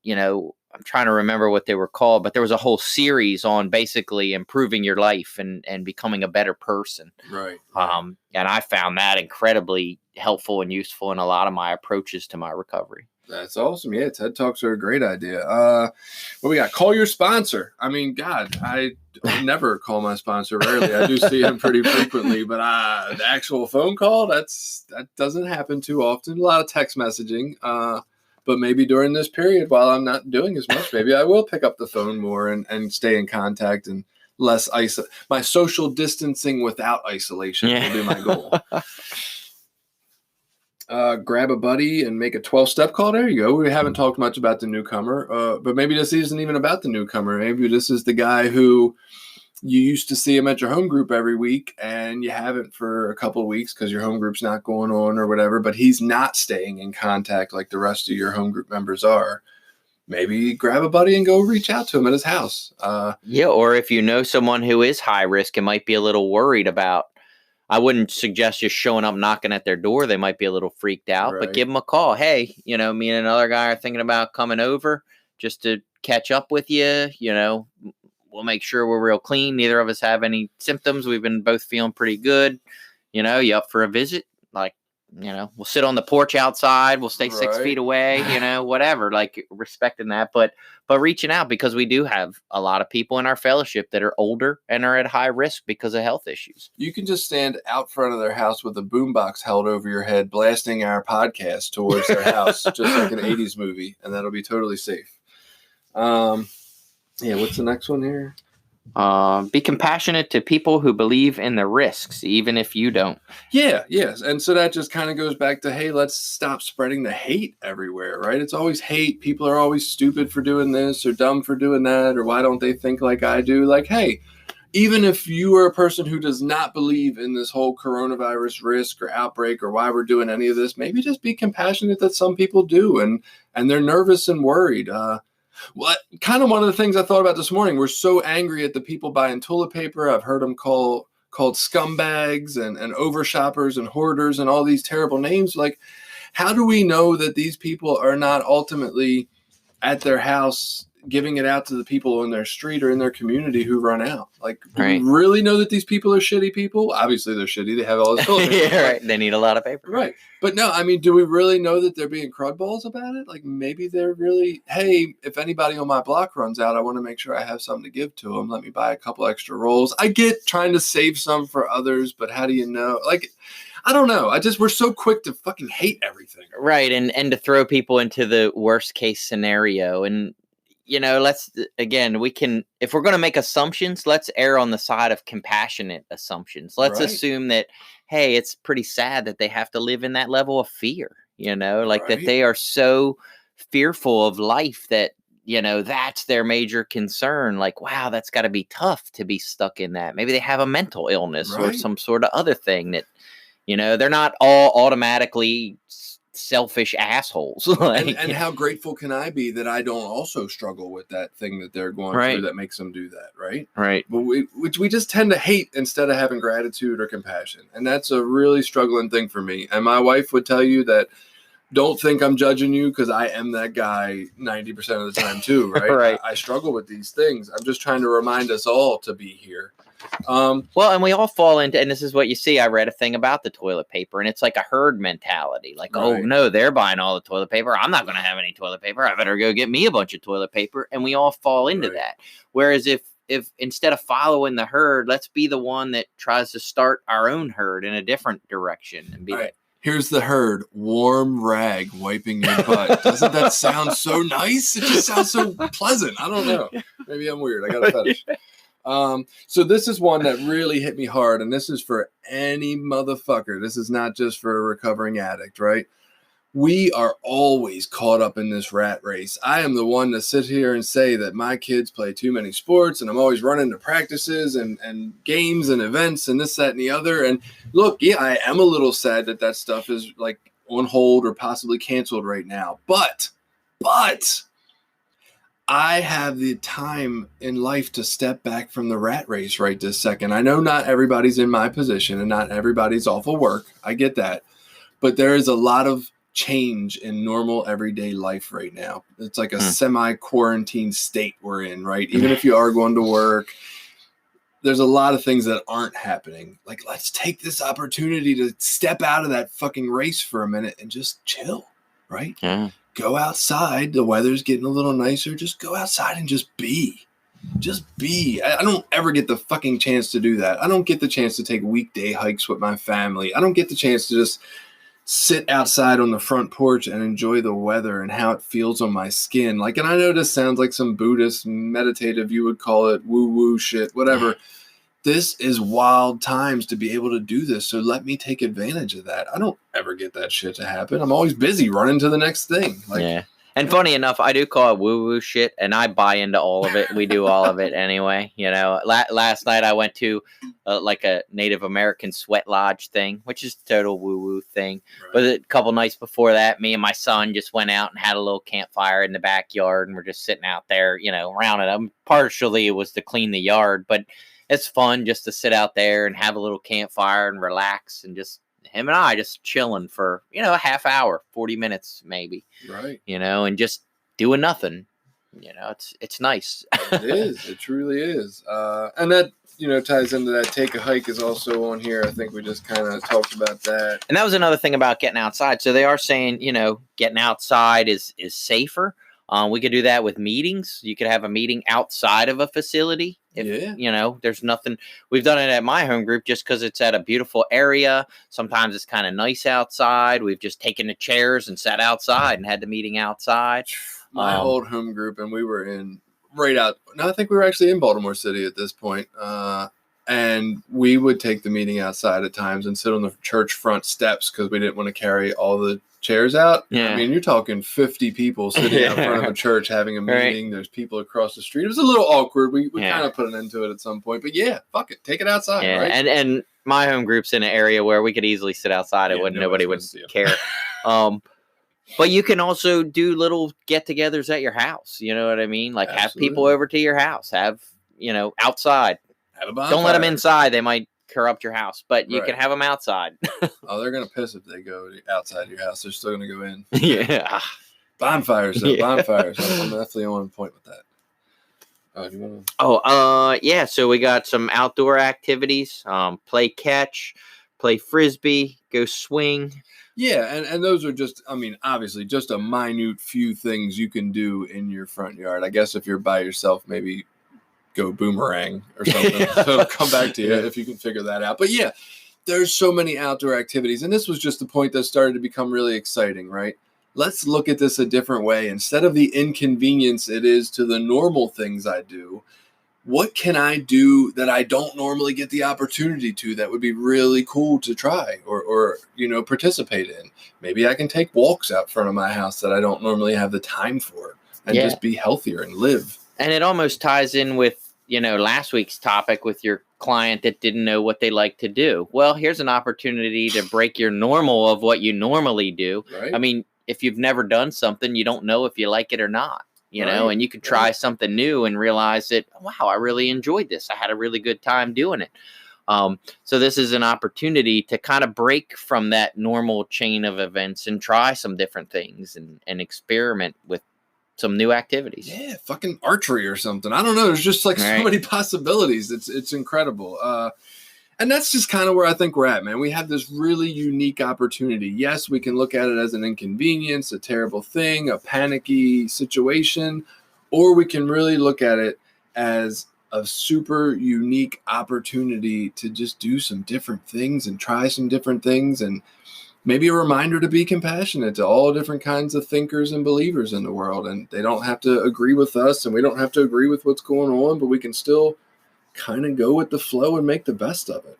I'm trying to remember what they were called, but there was a whole series on basically improving your life and becoming a better person. Right. And I found that incredibly helpful and useful in a lot of my approaches to my recovery. That's awesome. Yeah, TED Talks are a great idea. What we got? Call your sponsor. I mean, God, I never call my sponsor. Rarely. I do see him pretty frequently, but the actual phone call, that doesn't happen too often. A lot of text messaging. But maybe during this period, while I'm not doing as much, maybe I will pick up the phone more and stay in contact and less my social distancing without isolation will be my goal. Grab a buddy and make a 12-step call. There you go. We haven't talked much about the newcomer, but maybe this isn't even about the newcomer. Maybe this is the guy who you used to see him at your home group every week and you haven't for a couple of weeks because your home group's not going on or whatever, but he's not staying in contact like the rest of your home group members are. Maybe grab a buddy and go reach out to him at his house. Or if you know someone who is high risk and might be a little worried about, I wouldn't suggest just showing up knocking at their door. They might be a little freaked out, but give them a call. Hey, me and another guy are thinking about coming over just to catch up with you. We'll make sure we're real clean. Neither of us have any symptoms. We've been both feeling pretty good. You up for a visit? We'll sit on the porch outside. We'll stay 6 feet away, whatever, respecting that. But reaching out, because we do have a lot of people in our fellowship that are older and are at high risk because of health issues. You can just stand out front of their house with a boombox held over your head, blasting our podcast towards their house, just like an 80s movie, and that'll be totally safe. What's the next one here? Be compassionate to people who believe in the risks, even if you don't. Yes. And so that just kind of goes back to, hey, let's stop spreading the hate everywhere, right? It's always hate. People are always stupid for doing this or dumb for doing that, or why don't they think like I do? Like, hey, even if you are a person who does not believe in this whole coronavirus risk or outbreak or why we're doing any of this, maybe just be compassionate that some people do and they're nervous and worried. Kind of one of the things I thought about this morning, we're so angry at the people buying toilet paper. I've heard them called scumbags and overshoppers and hoarders and all these terrible names. Like, how do we know that these people are not ultimately at their house giving it out to the people in their street or in their community who run out? Like, do we really know that these people are shitty people? Obviously they're shitty. They have all this toilet paper. They need a lot of paper. Right. But no, I mean, do we really know that they're being crudballs about it? Like, maybe they're really, hey, if anybody on my block runs out, I want to make sure I have something to give to them. Let me buy a couple extra rolls. I get trying to save some for others, but how do you know? Like, I don't know. We're so quick to fucking hate everything. Right. And to throw people into the worst case scenario. And, we can, if we're going to make assumptions, let's err on the side of compassionate assumptions. Let's assume that, hey, it's pretty sad that they have to live in that level of fear, that they are so fearful of life that, that's their major concern. Like, wow, that's got to be tough to be stuck in that. Maybe they have a mental illness or Right. some sort of other thing that, they're not all automatically selfish assholes. And how grateful can I be that I don't also struggle with that thing that they're going through that makes them do that, right? Right. But we just tend to hate instead of having gratitude or compassion. And that's a really struggling thing for me. And my wife would tell you that, don't think I'm judging you, because I am that guy 90% of the time too, right? Right. I struggle with these things. I'm just trying to remind us all to be here. Well, and we all fall into, and this is what you see. I read a thing about the toilet paper, and it's like a herd mentality. Like, oh no, they're buying all the toilet paper. I'm not going to have any toilet paper. I better go get me a bunch of toilet paper. And we all fall into that. Whereas if instead of following the herd, let's be the one that tries to start our own herd in a different direction and be like, here's the herd, warm rag wiping your butt. Doesn't that sound so nice? It just sounds so pleasant. I don't know. Maybe I'm weird. I got a fetish. So this is one that really hit me hard, and this is for any motherfucker. This is not just for a recovering addict, right? We are always caught up in this rat race. I am the one to sit here and say that my kids play too many sports, and I'm always running to practices and games and events and this, that, and the other. And look, yeah, I am a little sad that stuff is like on hold or possibly canceled right now. But I have the time in life to step back from the rat race right this second. I know not everybody's in my position and not everybody's off of work. I get that. But there is a lot of change in normal everyday life right now. It's like a semi-quarantine state we're in, right? Even if you are going to work, there's a lot of things that aren't happening. Like, let's take this opportunity to step out of that fucking race for a minute and just chill, right? Yeah. Go outside. The weather's getting a little nicer. Just go outside and just be. Just be. I don't ever get the fucking chance to do that. I don't get the chance to take weekday hikes with my family. I don't get the chance to just sit outside on the front porch and enjoy the weather and how it feels on my skin. Like, and I know this sounds like some Buddhist meditative, you would call it woo-woo shit, whatever. This is wild times to be able to do this. So let me take advantage of that. I don't ever get that shit to happen. I'm always busy running to the next thing. Like, And funny enough, I do call it woo-woo shit, and I buy into all of it. We do all of it anyway. Last night I went to like a Native American sweat lodge thing, which is a total woo-woo thing. Right. But a couple nights before that, me and my son just went out and had a little campfire in the backyard, and we're just sitting out there, around it. Partially it was to clean the yard, but it's fun just to sit out there and have a little campfire and relax, and just him and I just chilling for, a half hour, 40 minutes maybe. Right. And just doing nothing. It's nice. It is. It truly is. And that, ties into that take a hike is also on here. I think we just kind of talked about that. And that was another thing about getting outside. So they are saying, getting outside is safer. We could do that with meetings. You could have a meeting outside of a facility. If, there's nothing. We've done it at my home group just because it's at a beautiful area. Sometimes it's kind of nice outside. We've just taken the chairs and sat outside and had the meeting outside. My old home group, and we were in I think we were actually in Baltimore City at this point. And we would take the meeting outside at times and sit on the church front steps because we didn't want to carry all the chairs out. Yeah. I mean, you're talking 50 people sitting out front of a church having a meeting. Right. There's people across the street. It was a little awkward. We kind of put an end to it at some point. But yeah, fuck it. Take it outside. Yeah. Right? And my home group's in an area where we could easily sit outside. Nobody would care. But you can also do little get-togethers at your house. You know what I mean? Like, have people over to your house. Have, outside. Don't let them inside. They might corrupt your house, but you can have them outside. Oh, they're going to piss if they go outside your house. They're still going to go in. Yeah. Bonfires, though. Yeah. Bonfires. I'm definitely on point with that. Do you want to? Yeah. So we got some outdoor activities. Play catch, play frisbee, go swing. Yeah, and those are just, obviously just a minute few things you can do in your front yard. I guess if you're by yourself, maybe go boomerang or something. So it'll come back to you if you can figure that out. But yeah, there's so many outdoor activities. And this was just the point that started to become really exciting, right? Let's look at this a different way. Instead of the inconvenience it is to the normal things I do, what can I do that I don't normally get the opportunity to that would be really cool to try or participate in? Maybe I can take walks out front of my house that I don't normally have the time for. and just be healthier and live. And it almost ties in with, last week's topic with your client that didn't know what they like to do. Well, here's an opportunity to break your normal of what you normally do. Right. I mean, if you've never done something, you don't know if you like it or not, and you could try something new and realize that, wow, I really enjoyed this. I had a really good time doing it. So this is an opportunity to kind of break from that normal chain of events and try some different things and experiment with some new activities. Yeah, fucking archery or something. I don't know. There's just like so many possibilities. It's incredible. And that's just kind of where I think we're at, man. We have this really unique opportunity. Yes, we can look at it as an inconvenience, a terrible thing, a panicky situation, or we can really look at it as a super unique opportunity to just do some different things and try some different things, and maybe a reminder to be compassionate to all different kinds of thinkers and believers in the world. And they don't have to agree with us, and we don't have to agree with what's going on, but we can still kind of go with the flow and make the best of it.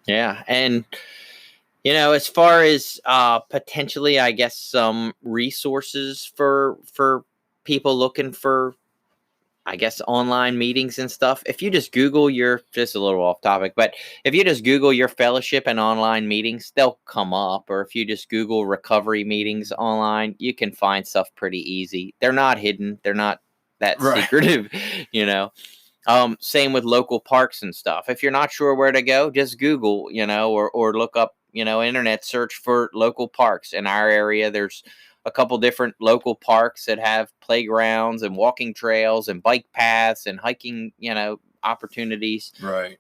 Yeah. And, as far as potentially, I guess, some resources for people looking for, I guess, online meetings and stuff. If you just Google just a little off topic, but if you just Google your fellowship and online meetings, they'll come up. Or if you just Google recovery meetings online, you can find stuff pretty easy. They're not hidden. They're not that secretive, Same with local parks and stuff. If you're not sure where to go, just Google, or look up, internet search for local parks. In our area, there's a couple different local parks that have playgrounds and walking trails and bike paths and hiking, opportunities. Right.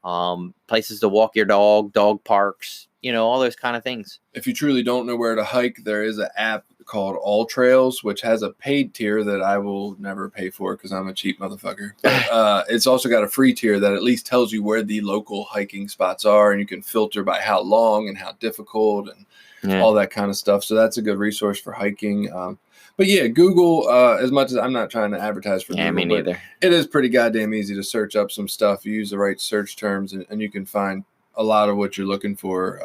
Places to walk your dog parks, all those kind of things. If you truly don't know where to hike, there is an app called All Trails, which has a paid tier that I will never pay for because I'm a cheap motherfucker. But it's also got a free tier that at least tells you where the local hiking spots are, and you can filter by how long and how difficult and all that kind of stuff. So that's a good resource for hiking. But yeah, Google, as much as I'm not trying to advertise for Google, me neither. It is pretty goddamn easy to search up some stuff. You use the right search terms, and you can find a lot of what you're looking for.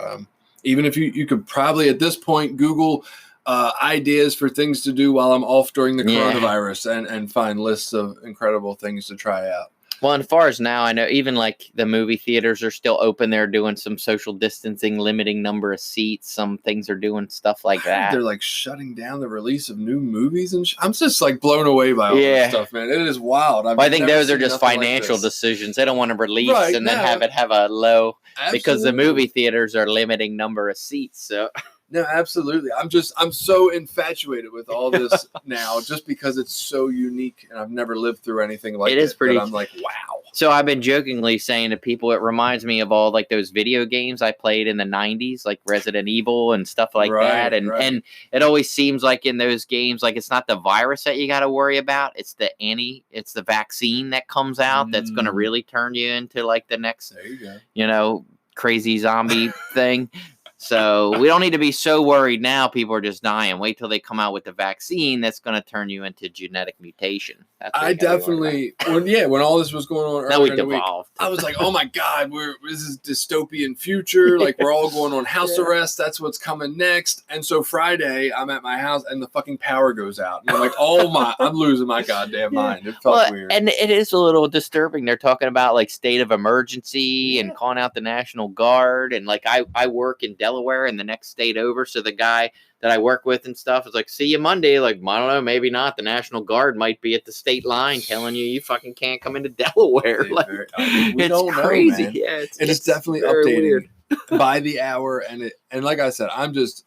Even if you could probably at this point Google ideas for things to do while I'm off during the coronavirus and find lists of incredible things to try out. Well, and as far as now, I know even like the movie theaters are still open. They're doing some social distancing, limiting number of seats. Some things are doing stuff like that. They're like shutting down the release of new movies and I'm just like blown away by all this stuff, man. It is wild. I think those are just financial decisions. They don't want to release and then have a low because the movie theaters are limiting number of seats. So. No, absolutely. I'm so infatuated with all this now just because it's so unique and I've never lived through anything like it. It is pretty. I'm like, wow. So I've been jokingly saying to people, it reminds me of all like those video games I played in the 90s, like Resident Evil and stuff like that. And it always seems like in those games, like it's not the virus that you got to worry about. It's the vaccine that comes out that's going to really turn you into like the next, there you go. Crazy zombie thing. So we don't need to be so worried now. People are just dying. Wait till they come out with the vaccine that's going to turn you into genetic mutation. I definitely, when all this was going on earlier in the week, I was like, oh my God, this is dystopian future. Like we're all going on house arrest. That's what's coming next. And so Friday, I'm at my house and the fucking power goes out. And I'm like, I'm losing my goddamn mind. It felt weird. And it is a little disturbing. They're talking about like state of emergency and calling out the National Guard. And like I work in Delaware in the next state over. So the guy that I work with and stuff is like, see you Monday. Like, I don't know, maybe not. The National Guard might be at the state line telling you fucking can't come into Delaware. Like, it's crazy. Know, it's definitely updating by the hour. And like I said, I'm just,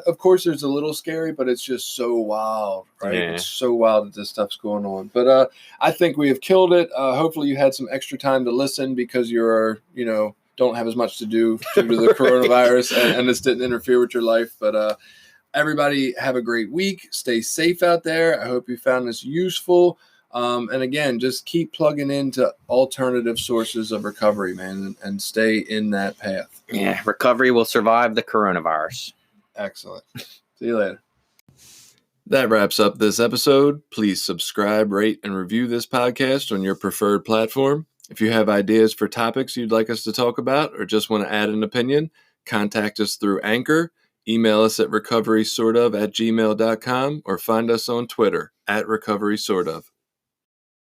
of course there's a little scary, but it's just so wild, right? Yeah. It's so wild that this stuff's going on. But I think we have killed it. Hopefully you had some extra time to listen because you're, don't have as much to do due to the coronavirus and this didn't interfere with your life. But everybody have a great week. Stay safe out there. I hope you found this useful. And again, just keep plugging into alternative sources of recovery, man, and stay in that path. Yeah, recovery will survive the coronavirus. Excellent. See you later. That wraps up this episode. Please subscribe, rate, and review this podcast on your preferred platform. If you have ideas for topics you'd like us to talk about or just want to add an opinion, contact us through Anchor, email us at recoverysortof@gmail.com, or find us on Twitter at Recovery Sort of.